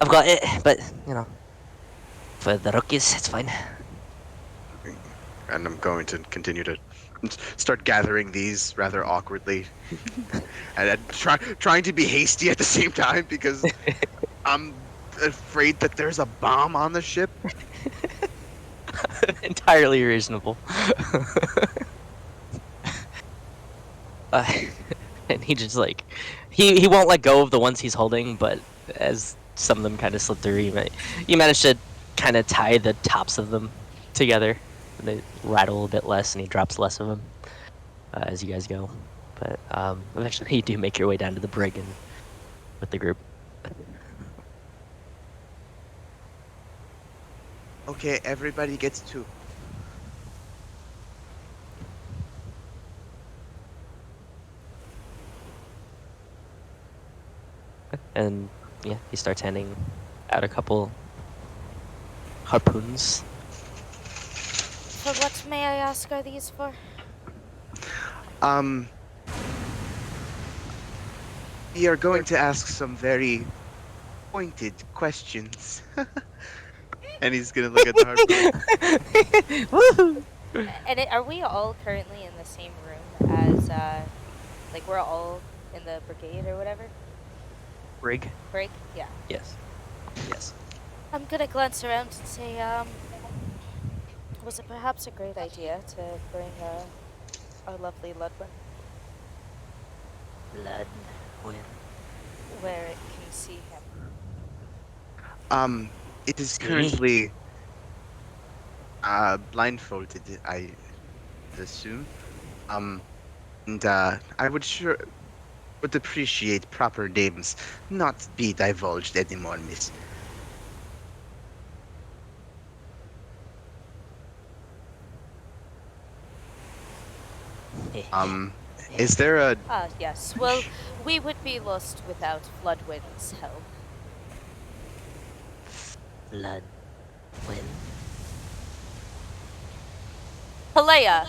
I've got it, but, you know, for the rookies, it's fine. And I'm going to continue to start gathering these rather awkwardly. And trying to be hasty at the same time because I'm afraid that there's a bomb on the ship. Entirely reasonable. And he just like he won't let go of the ones he's holding, but as some of them kind of slip through, you manage to kind of tie the tops of them together, and they rattle a bit less, and he drops less of them as you guys go. But eventually, you do make your way down to the brig and with the group. Okay, everybody gets 2. And yeah, he starts handing out a couple harpoons. For what, may I ask, are these for? We are going to ask some very pointed questions. And he's gonna look at the harpoon. Woohoo! And are we all currently in the same room as, like, we're all in the brigade or whatever? Brig? Break? Yeah. Yes. Yes. I'm gonna glance around and say, was it perhaps a great idea to bring, our lovely Ludwin Ludwin. where it can see him? It is See? currently blindfolded, I assume. And I would appreciate proper names not be divulged anymore, miss. Is there a Ah, yes. Well, we would be lost without Ludwin's help. Ludwin. Calaia,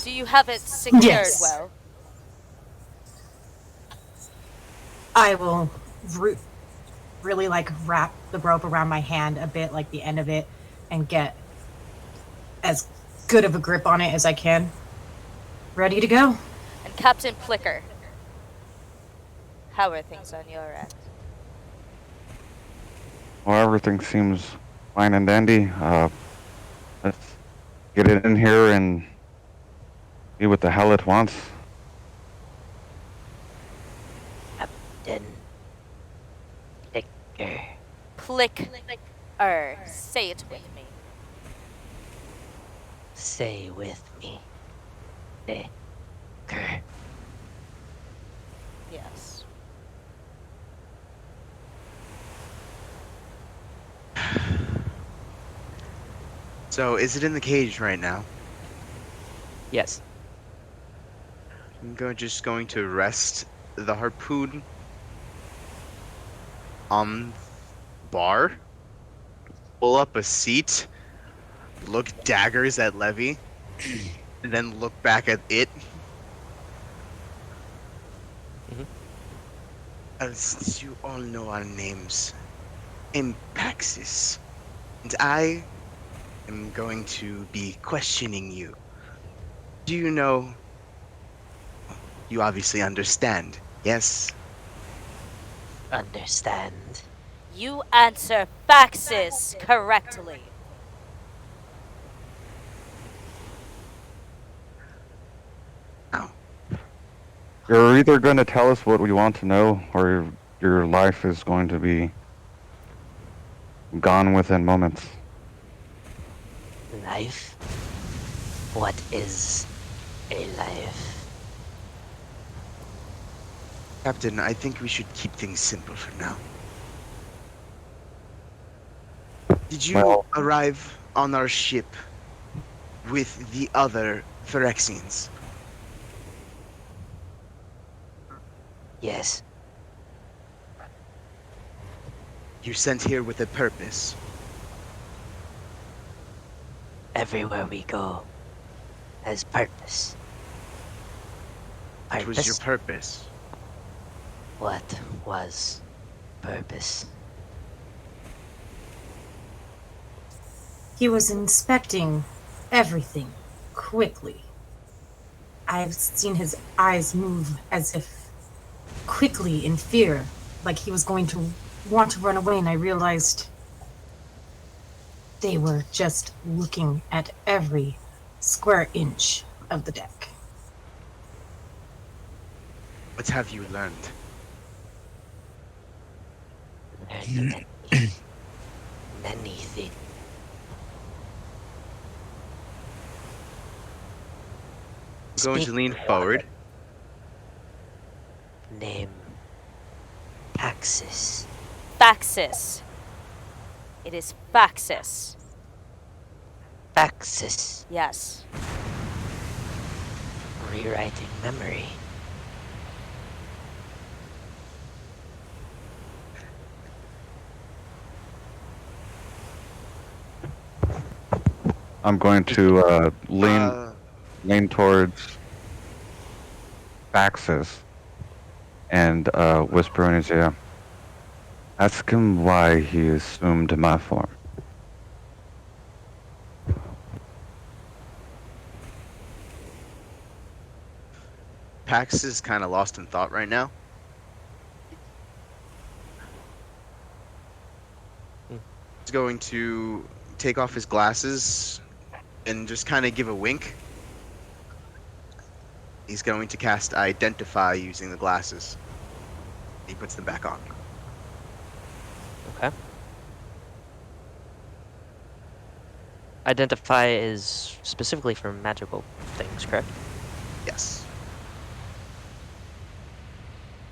do you have it secured Yes. well? I will really like wrap the rope around my hand a bit, like the end of it, and get as good of a grip on it as I can. Ready to go. And Captain Flicker, how are things on your end? Well, everything seems fine and dandy. Let's get it in here and see what the hell it wants. Captain. Flicker. Flicker. Say it with me. Say with me. Flicker. Yes. So, is it in the cage right now? Yes. Just going to rest the harpoon on the bar, pull up a seat, look daggers at Levi, and then look back at it. Mhm. As you all know our names, I'm Paxxus, and I am going to be questioning you. Do you know? You obviously understand, yes? Understand. You answer faxes correctly. Now, You're either going to tell us what we want to know, or your life is going to be gone within moments. Life? What is a life? Captain, I think we should keep things simple for now. Did you Well, arrive on our ship with the other Phyrexians? Yes. You're sent here with a purpose. Everywhere we go has purpose. What was your Purpose? purpose? What was purpose? He was inspecting everything quickly. I've seen his eyes move as if quickly in fear, like he was going to want to run away, and I realized they were just looking at every square inch of the deck. What have you learned? Learn anything. I'm going to Speak lean one. forward. Name Paxxus. Faxes. It is faxes. Paxxus. Yes. Rewriting memory. I'm going to lean towards Paxxus and whisper in his ear. Ask him why he assumed my form. Pax is kind of lost in thought right now. He's going to take off his glasses and just kind of give a wink. He's going to cast Identify using the glasses. He puts them back on. Okay. Identify is specifically for magical things, correct? Yes.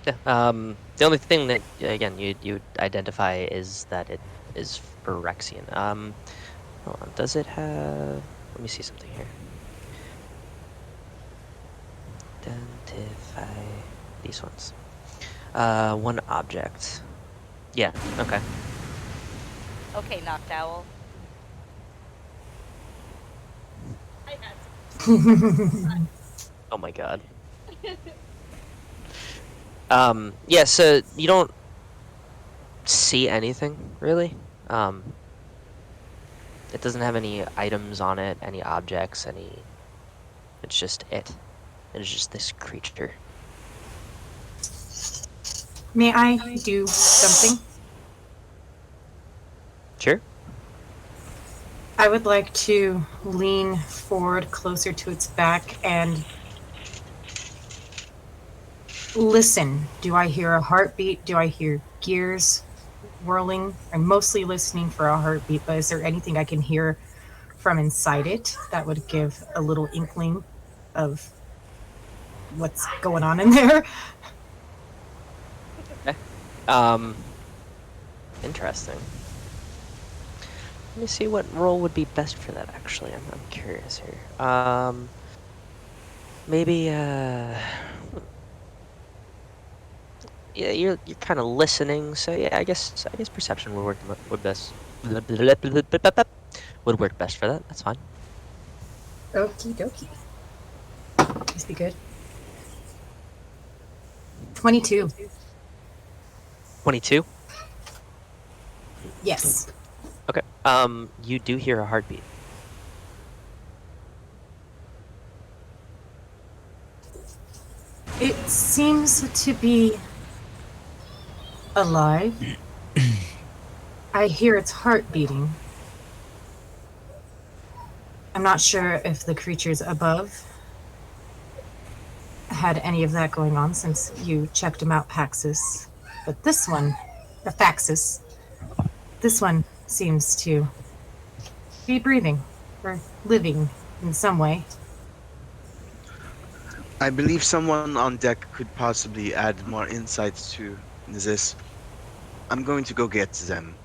Yeah. The only thing that again you identify is that it is Phyrexian. Hold on. Does it have? Let me see something here. Identify these ones. One object. Yeah. Okay. Okay, Knocked Owl. Oh my god. Yeah, so you don't see anything, really. It doesn't have any items on it, any objects, any... It's just it. It's just this creature. May I do something? Sure. I would like to lean forward closer to its back and listen. Do I hear a heartbeat? Do I hear gears whirling? I'm mostly listening for a heartbeat, but is there anything I can hear from inside it that would give a little inkling of what's going on in there? Okay. Interesting. Let me see what role would be best for that. Actually, I'm curious here. Maybe yeah, you're kind of listening, so yeah, I guess perception would work would best would work best for that. That's fine. Okie dokie. This be good. 22. 22. Yes. Okay. You do hear a heartbeat. It seems to be alive. I hear its heart beating. I'm not sure if the creatures above had any of that going on since you checked them out, Paxxus. But this one, or Paxxus, this one seems to be breathing or living in some way. I believe someone on deck could possibly add more insights to this. I'm going to go get them.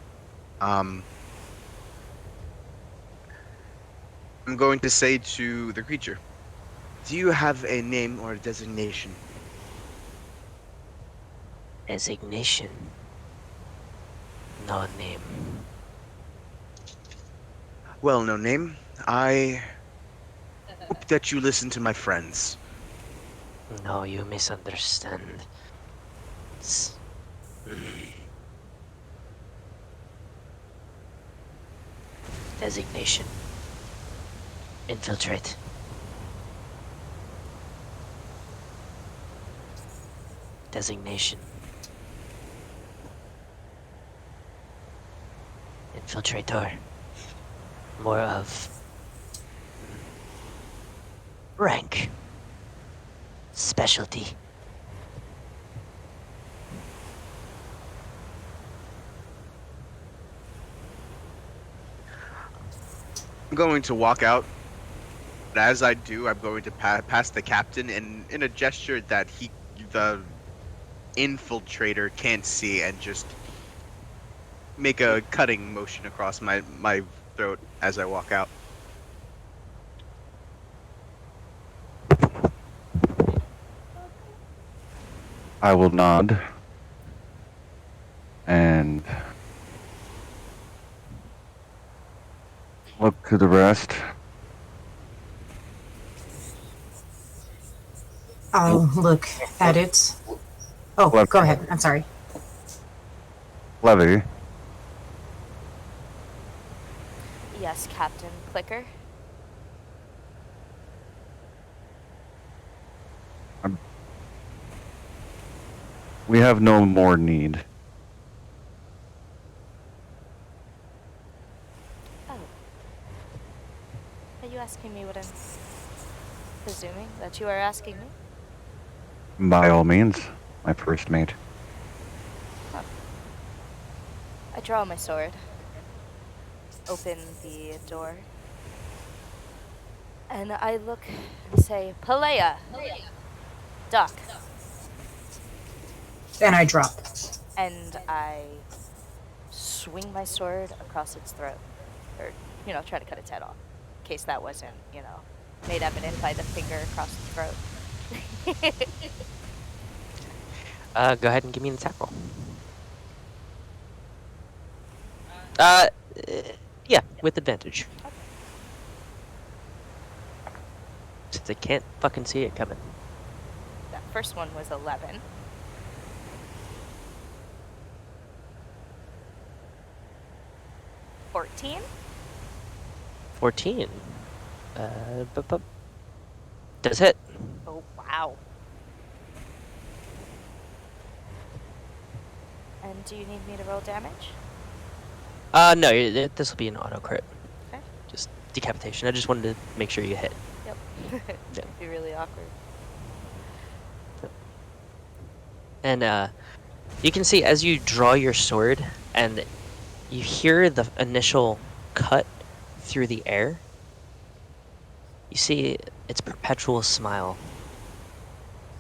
I'm going to say to the creature, do you have a name or a designation? Designation. No name. Well, no name. I hope that you listen to my friends. No, you misunderstand. It's... Designation. Infiltrate. Designation. Infiltrator. More of rank. Specialty. I'm going to walk out. But as I do, I'm going to pass the captain in a gesture that the infiltrator can't see, and just make a cutting motion across my throat as I walk out. I will nod and look to the rest. I'll look at it. Oh, Levy. go ahead. I'm sorry. Levy, Yes, Captain Clicker. we have no more need. Oh. Are you asking me what I'm presuming that you are asking me? By all means, my first mate. I draw my sword, open the door, and I look and say, Calaia, duck, And I drop. and I swing my sword across its throat, or, try to cut its head off, in case that wasn't, made evident by the finger across the throat. Go ahead and give me an attack roll. Uh, yeah, with advantage. Okay. Since I can't fucking see it coming. That first one was 11. $14? 14. Does hit. Oh, wow. And do you need me to roll damage? No, this will be an auto crit. Okay. Just decapitation. I just wanted to make sure you hit. Yep. Yeah. It'd be really awkward. And you can see as you draw your sword and you hear the initial cut through the air, you see its perpetual smile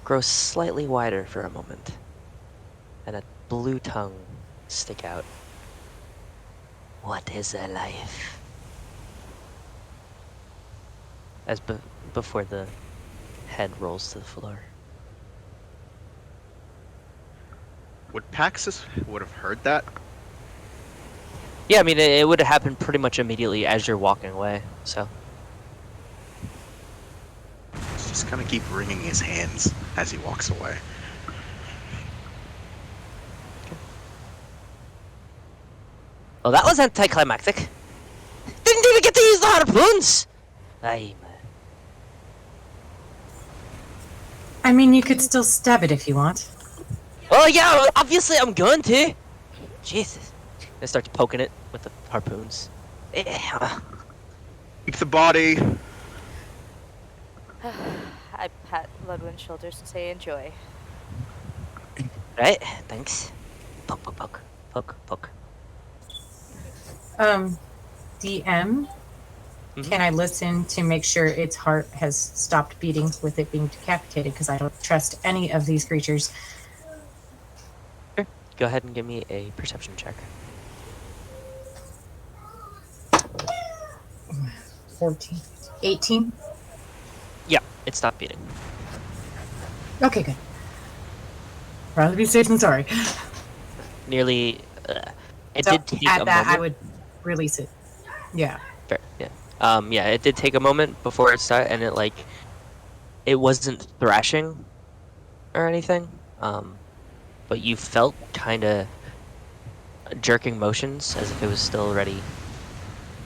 grow slightly wider for a moment, and a blue tongue stick out. What is a life? As before the head rolls to the floor. Would Paxxus would have heard that? Yeah, I mean, it would have happened pretty much immediately as you're walking away, so. He's just gonna keep wringing his hands as he walks away. Well, that was anticlimactic. Didn't even get to use the harpoons! Aye, man. I mean, you could still stab it if you want. Well, yeah, well, obviously I'm going to. Jesus. I start poking it with the harpoons. Yeah. Keep the body. I pat Ludwin's shoulders and say, enjoy. Right, thanks. Poke, poke, poke. Poke, poke. DM, can I listen to make sure its heart has stopped beating with it being decapitated? Because I don't trust any of these creatures. Sure. Go ahead and give me a perception check. 14. 18? Yeah, it stopped beating. Okay, good. Rather be safe than sorry. Nearly. It So did take at a that, moment. I would release it. Yeah. Fair, yeah. Yeah, it did take a moment before it started, and it wasn't thrashing or anything. But you felt kind of jerking motions as if it was still ready,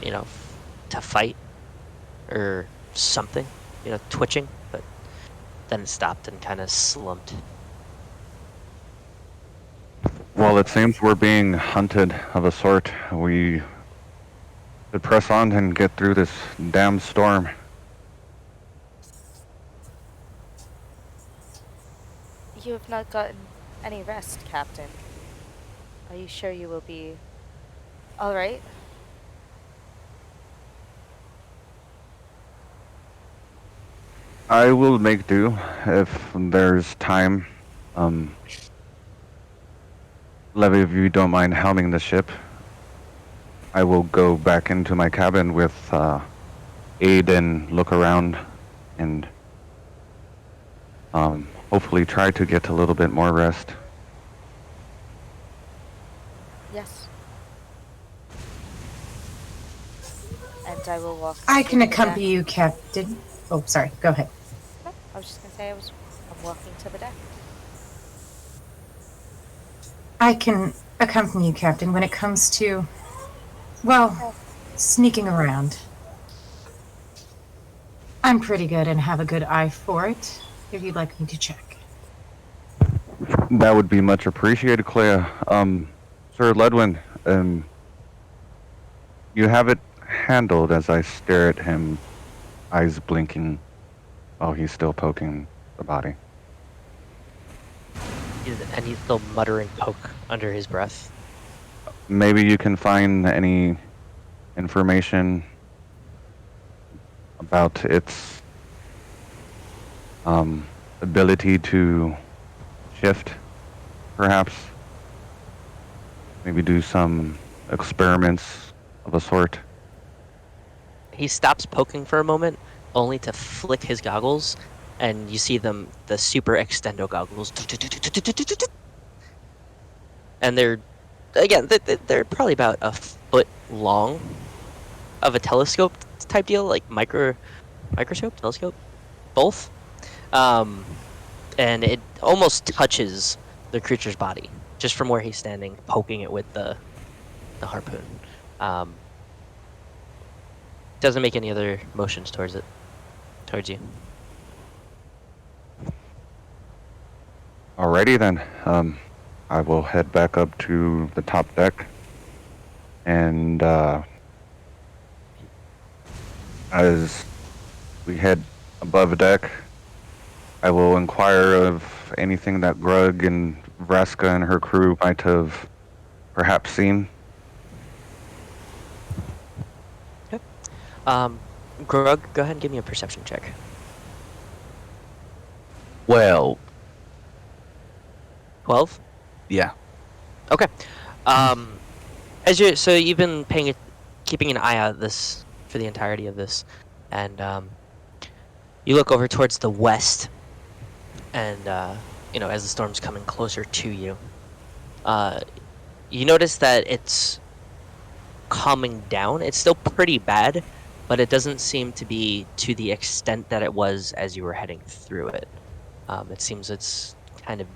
to fight or something, twitching. But then it stopped and kind of slumped. Well, it seems we're being hunted of a sort. We should press on and get through this damn storm. You have not gotten any rest, Captain. Are you sure you will be alright? I will make do if there's time. Levi, if you don't mind helming the ship, I will go back into my cabin with aid and look around and hopefully try to get a little bit more rest. Yes. And I will walk. I can to the accompany deck. you, Captain. Oh, sorry. Go ahead. No, I was just gonna say I'm walking to the deck. I can accompany you, Captain, when it comes to, well, sneaking around. I'm pretty good and have a good eye for it, if you'd like me to check. That would be much appreciated, Clea. Sir Ledwin, you have it handled as I stare at him, eyes blinking, while he's still poking the body. And he's still muttering poke under his breath. Maybe you can find any information about its ability to shift, perhaps. Maybe do some experiments of a sort. He stops poking for a moment, only to flick his goggles, and you see the super extendo goggles. And they're probably about a foot long of a telescope type deal, like microscope, telescope, both. And it almost touches the creature's body, just from where he's standing, poking it with the harpoon. Doesn't make any other motions towards you. Alrighty then. I will head back up to the top deck, and as we head above deck, I will inquire of anything that Grug and Vraska and her crew might have perhaps seen. Grug, go ahead and give me a perception check. Well, 12? yeah. Okay. So you've been keeping an eye out this for the entirety of this, and you look over towards the west, and as the storm's coming closer to you, you notice that it's calming down. It's still pretty bad, but it doesn't seem to be to the extent that it was as you were heading through it. It seems it's kind of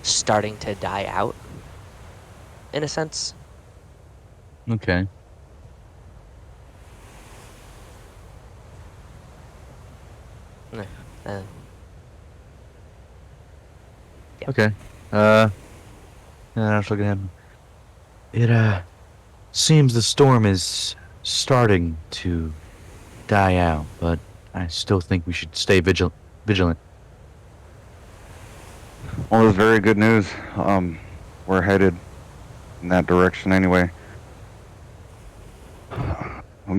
starting to die out, in a sense. Okay. Uh, Okay. I was looking at him. It seems the storm is starting to die out, but I still think we should stay vigilant. Well, it's very good news. We're headed in that direction anyway.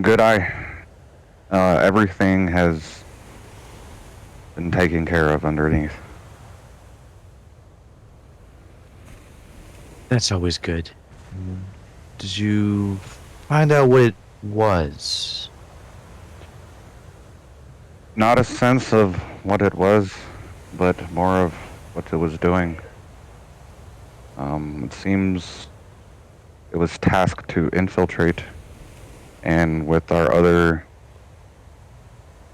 Good eye. Everything has been taken care of underneath. That's always good. Did you find out what it was? Not a sense of what it was, but more of what it was doing. It seems it was tasked to infiltrate, and with our other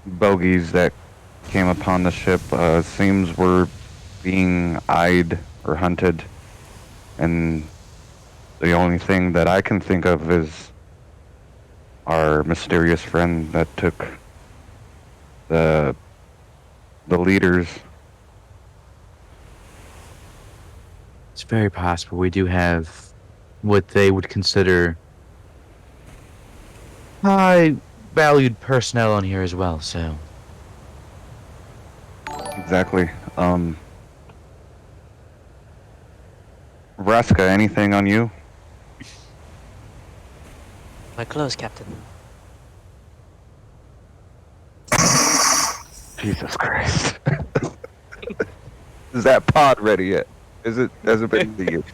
bogies that came upon the ship, seems we're being eyed or hunted, and the only thing that I can think of is our mysterious friend that took the leaders. It's very possible. We do have what they would consider high valued personnel on here as well, so. Exactly. Vraska, anything on you? my clothes, Captain. Jesus Christ. Is that pod ready yet? Has it been used?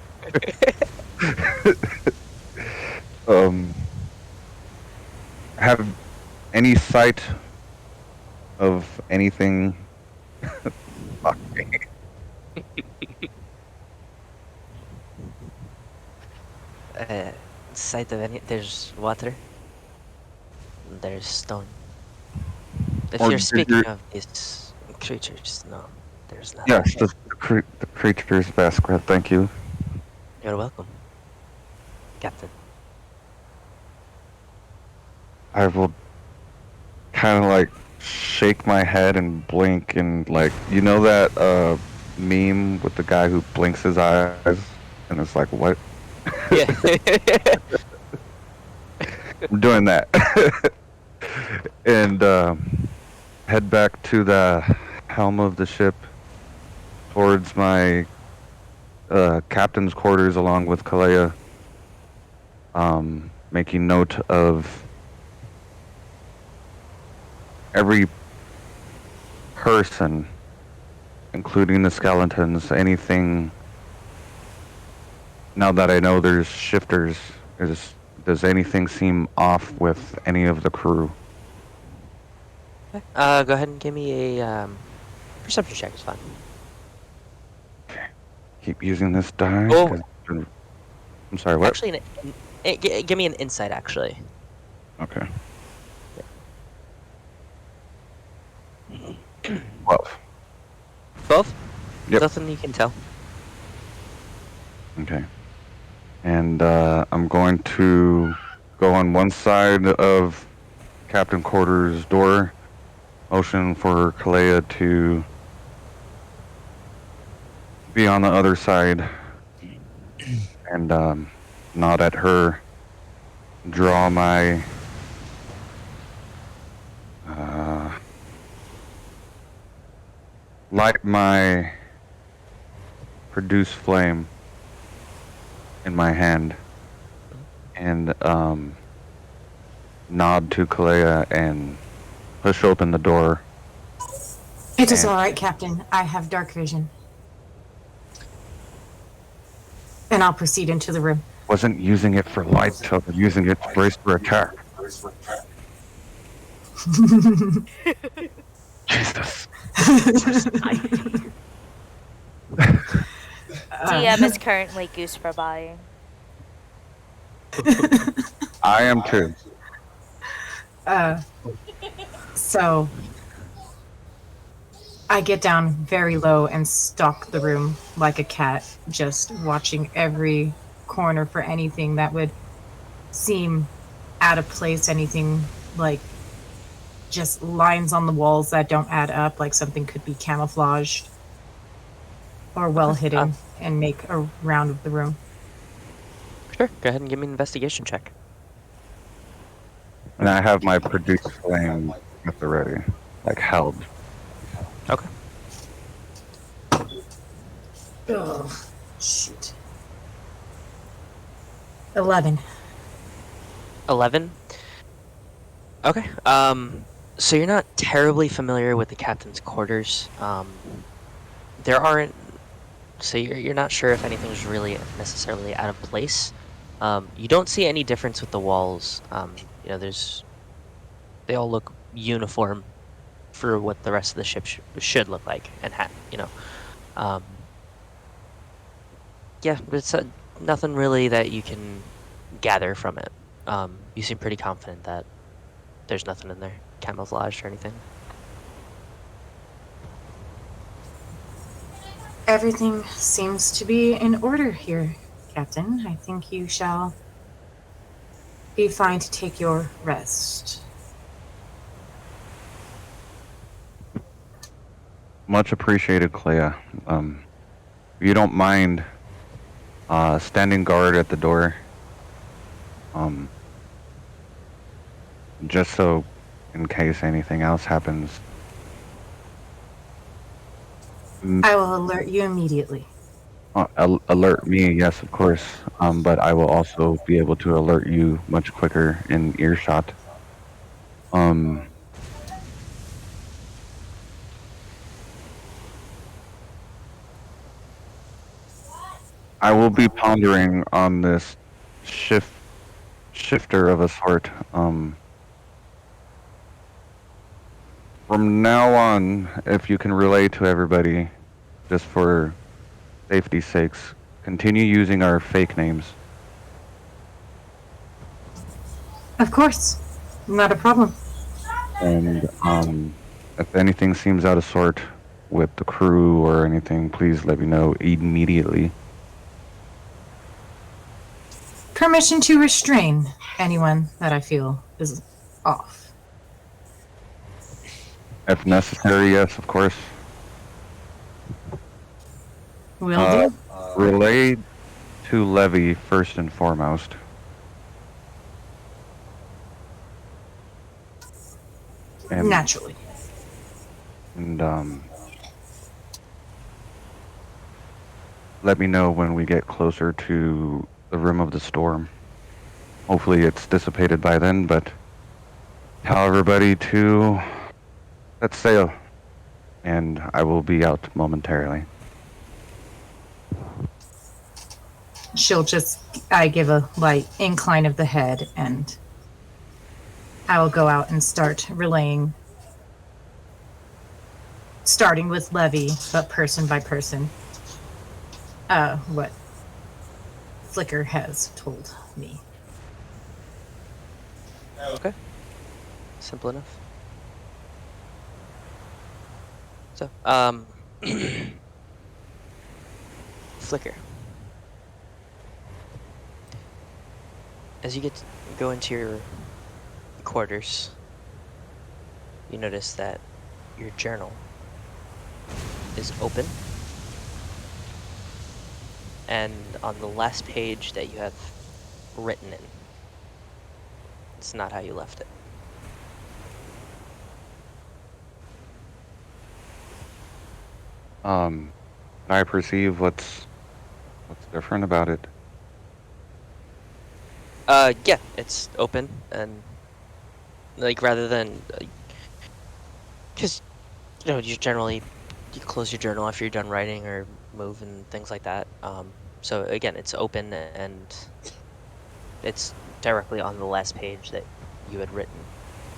Have any sight of anything? Fuck me. Sight of any? There's water. There's stone. If Or you're did speaking you- of these creatures, no, there's nothing. Yes, the creature's Vaskra, thank you. You're welcome, Captain. I will kind of like shake my head and blink and like, you know that meme with the guy who blinks his eyes and it's like, what? Yeah. I'm doing that. And head back to the helm of the ship towards my captain's quarters along with Calaia, making note of every person, including the skeletons, anything. Now that I know there's shifters, does anything seem off with any of the crew? Go ahead and give me a perception check. It's fine. Keep using this die? Oh. 'Cause I'm sorry, what? Actually, give me an insight. Actually. Okay. 12. Both. Yep. Nothing you can tell. Okay. And I'm going to go on one side of Captain Quarters' door, motion for Calaia to be on the other side, and nod at her, draw my light my produce flame in my hand, and nod to Calaia and push open the door. It is And- all right, Captain. I have dark vision. And I'll proceed into the room. wasn't using it for light till they're using it to brace for attack. Jesus. DM is currently goose for buying. I am too. So I get down very low and stalk the room like a cat, just watching every corner for anything that would seem out of place, anything like just lines on the walls that don't add up, like something could be camouflaged or well hidden, and make a round of the room. Sure, go ahead and give me an investigation check. And I have my produce flame at the ready, like held. Okay. Oh, shoot. 11. 11? Okay. So you're not terribly familiar with the captain's quarters. There aren't... So you're not sure if anything's really necessarily out of place. You don't see any difference with the walls. You know, they all look uniform for what the rest of the ship should look like and you know. Yeah, but it's nothing really that you can gather from it. You seem pretty confident that there's nothing in there camouflaged or anything. Everything seems to be in order here, Captain. I think you shall be fine to take your rest. Much appreciated, Clea. If you don't mind standing guard at the door, just so in case anything else happens. I will alert you immediately. Alert me, yes, of course. But I will also be able to alert you much quicker in earshot. I will be pondering on this shifter of a sort. From now on, if you can relay to everybody, just for safety's sakes, continue using our fake names. Of course. Not a problem. And if anything seems out of sort with the crew or anything, please let me know immediately. Permission to restrain anyone that I feel is off. If necessary, yes, of course. Will do. Relay to Levi first and foremost. And, Naturally. And let me know when we get closer to the rim of the storm. Hopefully it's dissipated by then, but tell everybody to set sail, and I will be out momentarily. I give a light incline of the head, and I will go out and start relaying, starting with Levi, but person by person, what Flicker has told me. Okay. Simple enough. So, Flicker. As you go into your quarters, you notice that your journal is open, and on the last page that you have written in, it's not how you left it. I perceive what's different about it. Yeah, it's open, and like rather than, because you know you close your journal after you're done writing or move and things like that. So again, it's open, and It's directly on the last page that you had written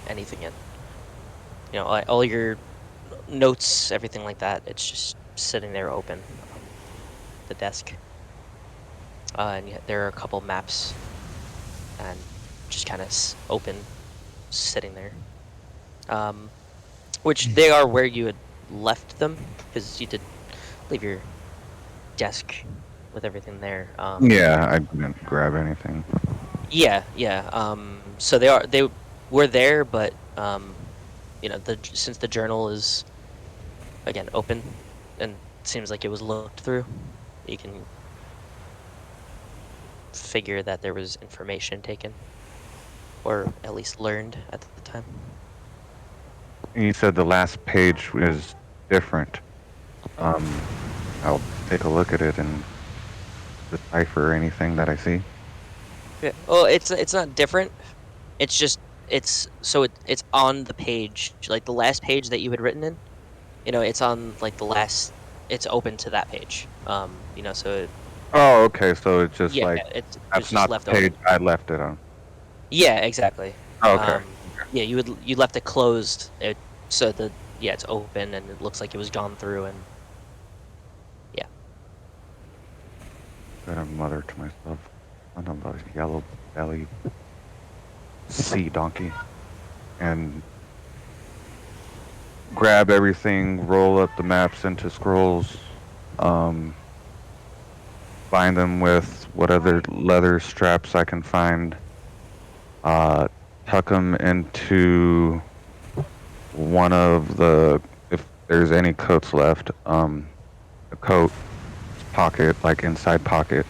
anything in. You know, all your notes, everything like that. It's just sitting there open on the desk. And there are a couple maps, and just kind of open, sitting there. Which they are where you had left them, because you did leave your desk with everything there. Yeah, I didn't grab anything. Yeah. So they were there, but you know, since the journal is again open and seems like it was looked through, you can figure that there was information taken, or at least learned at the time. You said the last page is different. I'll take a look at it and decipher anything that I see. Yeah. Well, it's not different. It's just it's on the page, like the last page that you had written in. You know, it's on like the last. It's open to that page. You know, so Oh, okay. So it's just yeah, like it's that's just not left the page open. I left it on. Yeah, exactly. Oh, okay. Yeah, you left it closed. So it's open and it looks like it was gone through, and yeah. Got a mother to myself. Son of a yellow belly sea donkey. And grab everything, roll up the maps into scrolls, bind them with what other leather straps I can find, tuck them into one of the, if there's any coats left, a coat pocket, like inside pocket.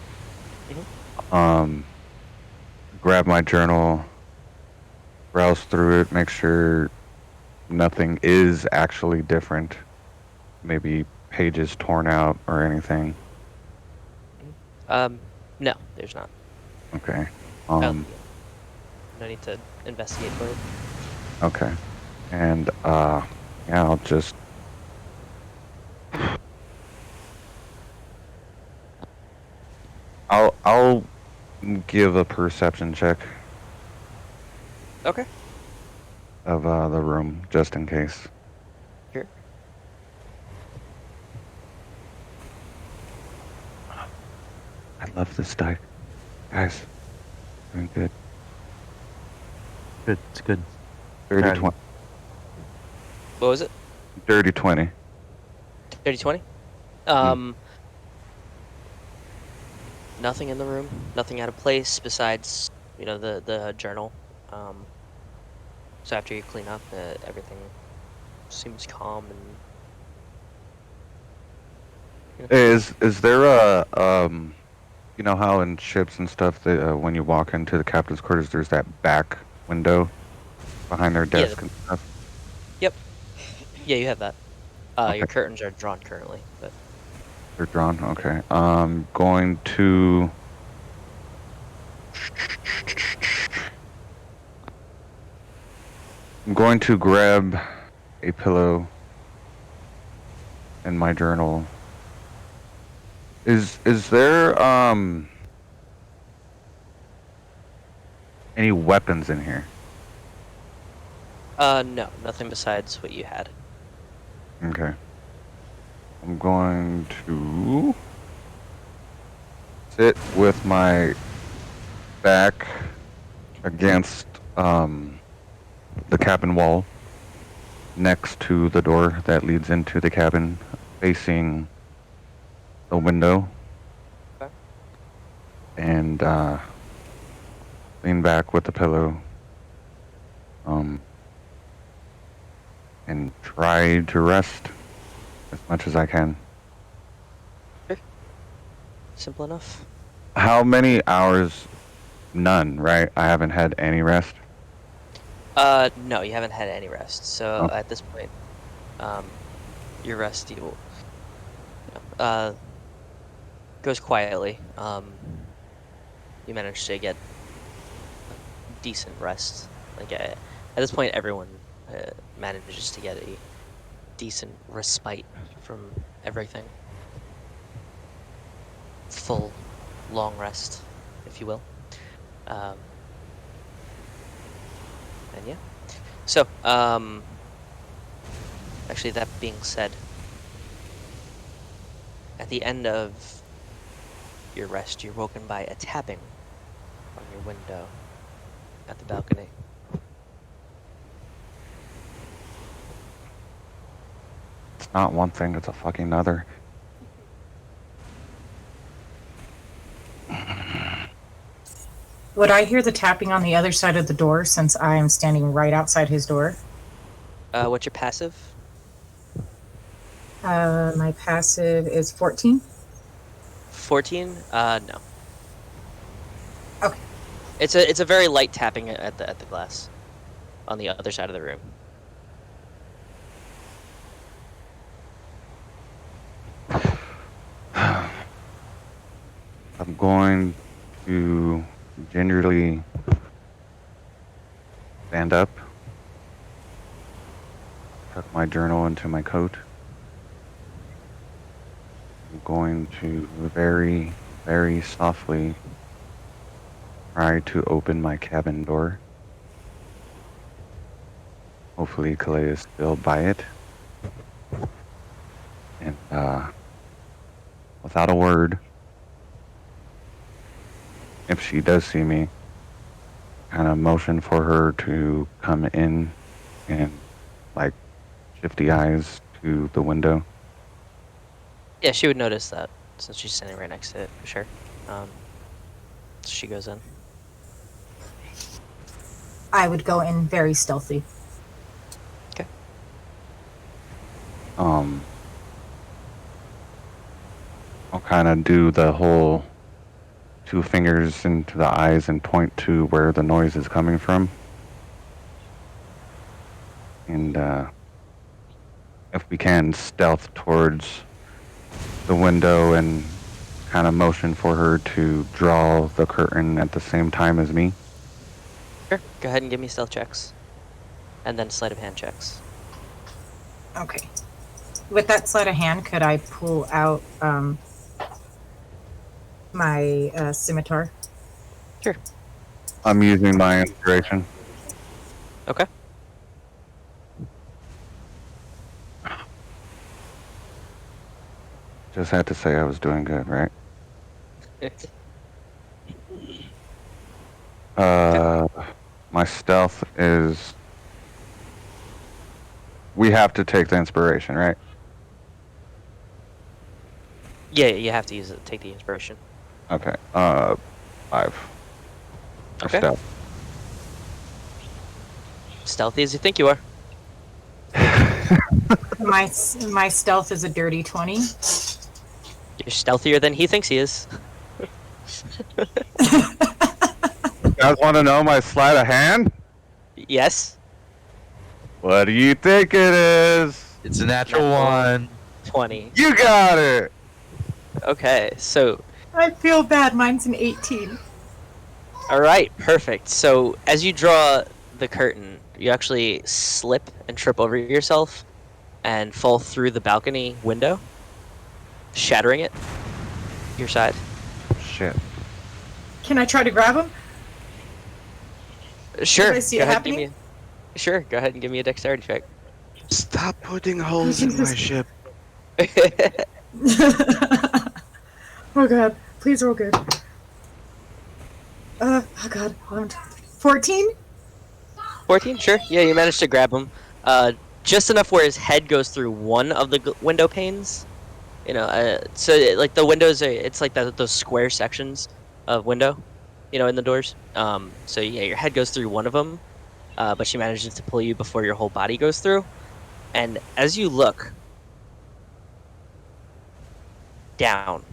Grab my journal, browse through it, make sure nothing is actually different. Maybe pages torn out or anything. No, there's not. Okay. Yeah. No need to investigate for it. Okay. And yeah, I'll just I'll give a perception check Okay. of the room just in case. Sure. I love this die. Guys, doing good. Good. It's good. Dirty Proud of you. 20. What was it? Dirty 20. 30-20? Nothing in the room. Nothing out of place besides, you know, the journal. So after you clean up, everything seems calm and. Is there a you know how in ships and stuff that when you walk into the captain's quarters there's that back window behind their Yeah, desk and stuff? Yep. Yeah, you have that. Okay. Your curtains are drawn currently, but. They're drawn. Okay. Going to. I'm going to grab a pillow and my journal. Is there any weapons in here? No, nothing besides what you had. Okay. I'm going to sit with my back against the cabin wall next to the door that leads into the cabin, facing the window. Okay. And lean back with the pillow. And try to rest as much as I can. Simple enough. How many hours? None, right? I haven't had any rest. No, you haven't had any rest. So Oh. at this point, your rest goes quietly. You manage to get decent rest. Like at this point, everyone manages to get a decent respite from everything. Full, long rest, if you will. And yeah. So, actually, that being said, at the end of your rest, you're woken by a tapping on your window at the balcony. It's not one thing, it's a fucking other. Would I hear the tapping on the other side of the door since I am standing right outside his door? What's your passive? My passive is 14. 14? No. Okay. It's a very light tapping at the glass on the other side of the room. I'm going to gingerly stand up, tuck my journal into my coat. I'm going to very, very softly try to open my cabin door. Hopefully Calaia is still by it. And without a word, if she does see me, kind of motion for her to come in and like shifty eyes to the window. Yeah, she would notice that since she's standing right next to it, for sure. So she goes in. I would go in very stealthy. Okay. I'll kind of do the whole 2 fingers into the eyes and point to where the noise is coming from. And if we can, stealth towards the window and kind of motion for her to draw the curtain at the same time as me. Sure. Go ahead and give me stealth checks. And then sleight of hand checks. Okay. With that sleight of hand, could I pull out my scimitar? Sure. I'm using my inspiration. Okay. Just had to say I was doing good, right? My stealth is... We have to take the inspiration, right? Yeah, you have to use it. Take the inspiration. Okay. 5. For Okay. stealth. Stealthy as you think you are. My stealth is a dirty 20. You're stealthier than he thinks he is. You guys want to know my sleight of hand? Yes. What do you think it is? It's a natural one. 20. You got it! Okay, so I feel bad. Mine's an 18. all right, perfect. So as you draw the curtain, you actually slip and trip over yourself and fall through the balcony window, shattering it. Your side. Shit. Can I try to grab him? Sure. I see go it ahead, give happening? Sure. Go ahead and give me a dexterity check. Stop putting holes in my ship. Oh god, please roll good. Oh god, 14? 14. Sure. Yeah, you managed to grab him. Just enough where his head goes through one of the window panes. You know, so like the windows are, it's like those square sections of window, you know, in the doors. So yeah, your head goes through one of them, but she manages to pull you before your whole body goes through. And as you look down,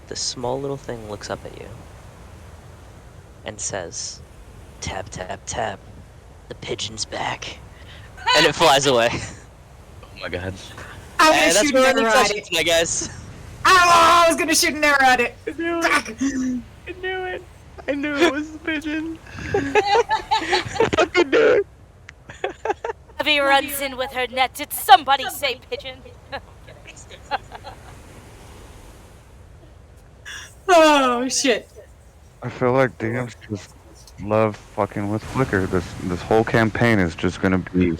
this small little thing looks up at you and says, "Tap, tap, tap. The pigeon's back." And it flies away. Oh my god. I'm And gonna that's shoot where an we're arrow ending at session it. tonight, guys. I was gonna shoot an arrow at it. Back. I knew it. I knew it was the pigeon. I fucking knew it. Abby runs in with her net. Did somebody say pigeon? Oh shit. I feel like DMs just love fucking with Flicker. This whole campaign is just gonna be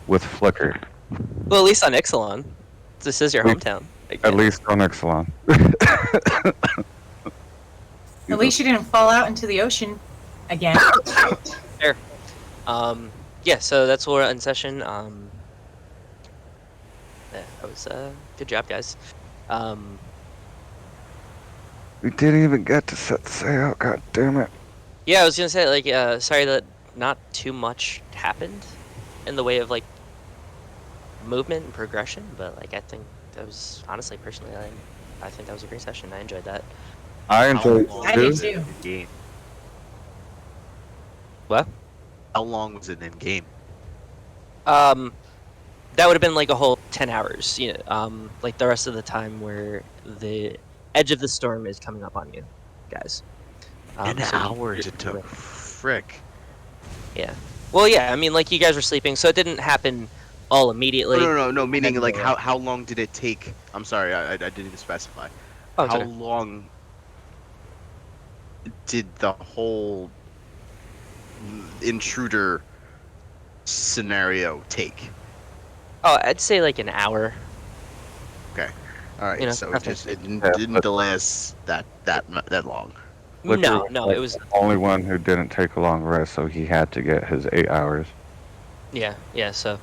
with Flicker. Well, at least on Ixalan. This is your At hometown. At least on Ixalan. At least you didn't fall out into the ocean again. Fair. Yeah, so that's where we're in session. Yeah, that was good job, guys. We didn't even get to set sail. God damn it. Yeah, I was gonna say, like, sorry that not too much happened in the way of like movement and progression, but like I think that was honestly, personally, I think that was a great session. I enjoyed that. I enjoyed How long I did was it too. in game? What? How long was it in game? That would have been like a whole 10 hours, you know, like the rest of the time where the edge of the storm is coming up on you, guys. 10 so you- hours it took. Frick. Yeah. Well, yeah, I mean, like, you guys were sleeping, so it didn't happen all immediately. No. Meaning, And, like, how long did it take? I'm sorry, I didn't even specify. Oh, it's How okay. long did the whole intruder scenario take? Oh, I'd say like an hour. All right, You know, so it nothing. just it didn't, Yeah, didn't but- delay us that long. Flicker No, was, no, like, it was the only one who didn't take a long rest, so he had to get his 8 hours. yeah. So,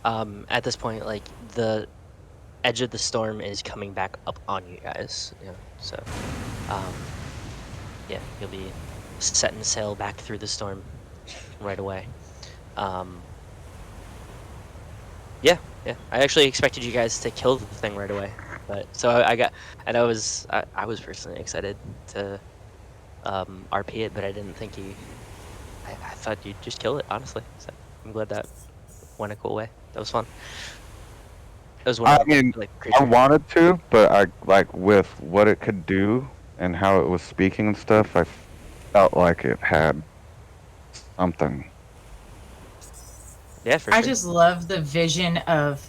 at this point, like, the edge of the storm is coming back up on you guys. You know, so, yeah, you'll be setting sail back through the storm right away. Yeah. I actually expected you guys to kill the thing right away, but so I was personally excited to RP it, but I didn't think I thought you'd just kill it, honestly. So I'm glad that went a cool way. That was fun. That was one I of the, mean, like, I creature. wanted to, but I like with what it could do and how it was speaking and stuff, I felt like it had something. Yeah, for I sure. just love the vision of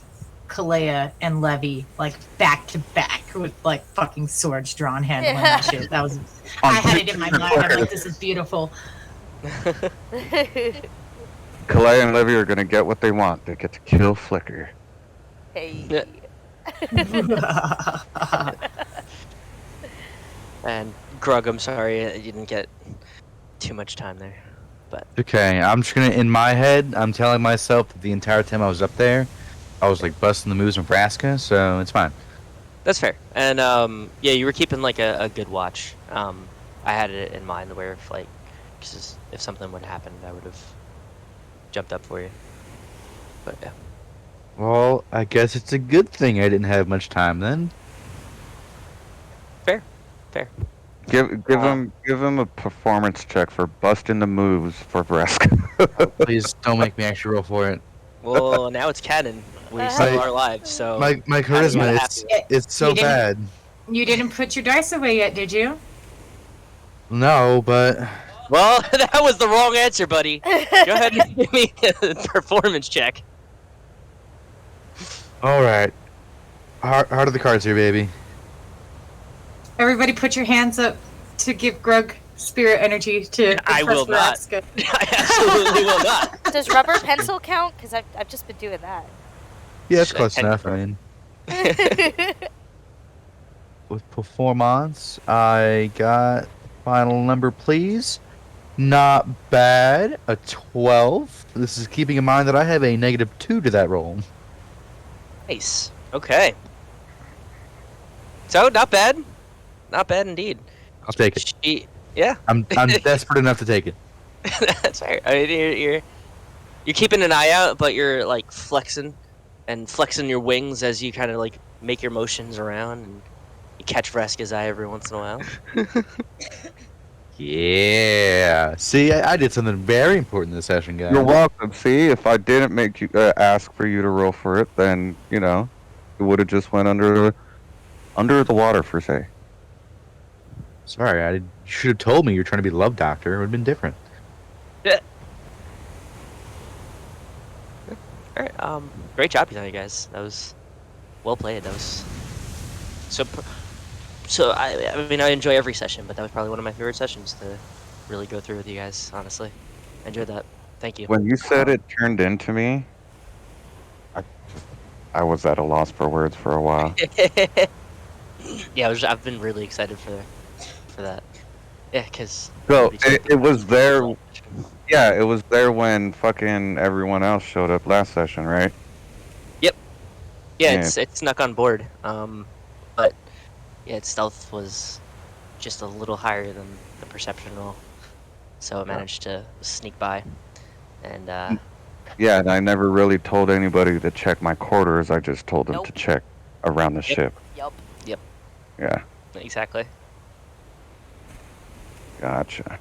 Calaia and Levi like back to back with like fucking swords drawn, handling that shit. That was I had it in my mind. I'm like, this is beautiful. Calaia and Levi are gonna get what they want. They get to kill Flicker. Hey. Yeah. And Grug, I'm sorry you didn't get too much time there, but Okay, I'm just gonna, in my head, I'm telling myself that the entire time I was up there, I was like busting the moves in Nebraska, so it's fine. that's fair. And yeah, you were keeping like a good watch. I had it in mind where if like, 'cause if something would happen, I would have jumped up for you. But yeah. Well, I guess it's a good thing I didn't have much time then. Fair. Give him a performance check for busting the moves for Bresk. Please don't make me actually roll for it. Well, now it's canon. We still are live, so My kinda charisma, gotta it's so You didn't- bad. You didn't put your dice away yet, did you? No, but well, that was the wrong answer, buddy. Go ahead and give me a performance check. all right. Heart of the cards here, baby. Everybody put your hands up to give Grug spirit energy to I will not. Nebraska. I absolutely will not. Does rubber pencil count? Because I've just been doing that. Yeah, it's Shit, close I- enough. I mean, with performance, I got final number, please. Not bad. A 12. This is keeping in mind that I have a -2 to that roll. Nice. Okay. So not bad. Not bad indeed. I'll take it. Yeah, I'm desperate enough to take it. that's fair. I mean, you're keeping an eye out, but you're like flexing your wings as you kind of like make your motions around, and you catch Vraska's eye every once in a while. Yeah. See, I did something very important this session, guys. You're welcome. See, if I didn't make you ask for you to roll for it, then it would have just went under the water per se. Sorry, you should have told me you're trying to be the love doctor. It would have been different. All right. Great job tonight, guys. That was well played. That was So I mean, I enjoy every session, but that was probably one of my favorite sessions to really go through with you guys. Honestly, I enjoyed that. Thank you. When you said it turned into me, I I was at a loss for words for a while. Yeah, I've been really excited for that. Yeah, because So it was there. Yeah, it was there when fucking everyone else showed up last session, right? Yep. Yeah, And it snuck on board. But yeah, its stealth was just a little higher than the perception roll, so it managed to sneak by. And yeah, and I never really told anybody to check my quarters. I just told them to Nope. check around the Yep. ship. Yup. Yeah, exactly. gotcha.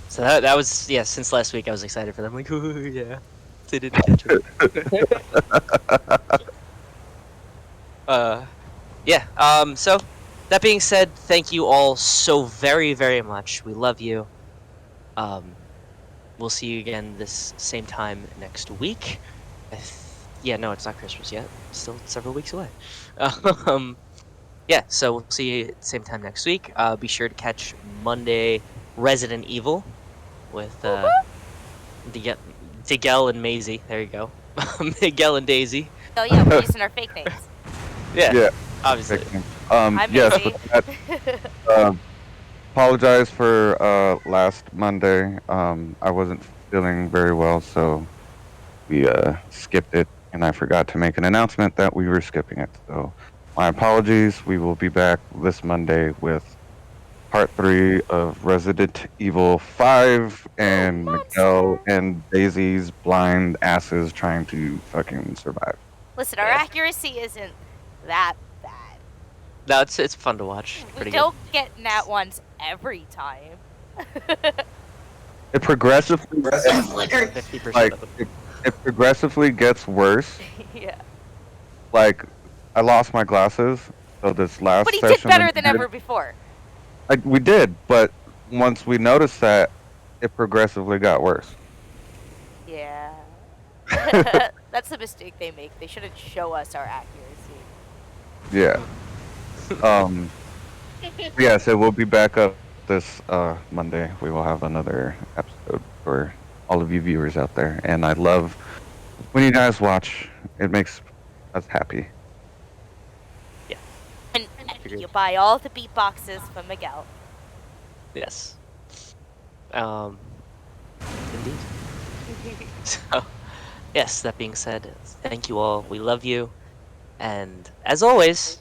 So that was yeah. Since last week, I was excited for them. Like, oh yeah, they didn't catch it. Yeah. So that being said, thank you all so very, very much. We love you. We'll see you again this same time next week. Yeah, no, it's not Christmas yet. Still several weeks away. Yeah, so we'll see you same time next week. Be sure to catch Monday Resident Evil with Digel and Maisie. There you go. Miguel and Daisy. Oh yeah, we're using our fake names. Yeah, Yeah. obviously. I'm Yes, Maisie. with that, apologize for last Monday. I wasn't feeling very well, so we skipped it, and I forgot to make an announcement that we were skipping it. So my apologies. We will be back this Monday with part 3 of Resident Evil 5 and Miguel Monster. and Daisy's blind asses trying to fucking survive. Listen, our Yeah. accuracy isn't that bad. No, it's fun to watch. We Pretty don't get nat ones every time. It progressively good. 50% like of them. it progressively gets worse. Yeah. Like I lost my glasses, so this last But he session did better we than did- ever before. Like we did, but once we noticed that, it progressively got worse. Yeah. That's the mistake they make. They shouldn't show us our accuracy. Yeah. Yeah, so we'll be back up this Monday. We will have another episode for all of you viewers out there. And I love when you guys watch. It makes us happy. And Agreed. you buy all the beatboxes from Miguel. Yes. Indeed. So, yes, that being said, thank you all. We love you. And as always,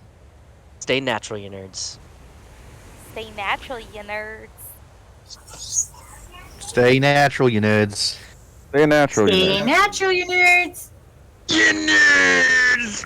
stay natural, you nerds. Stay natural, you nerds. Stay natural, you nerds. Stay natural, you Stay know. natural, you nerds. You nerds!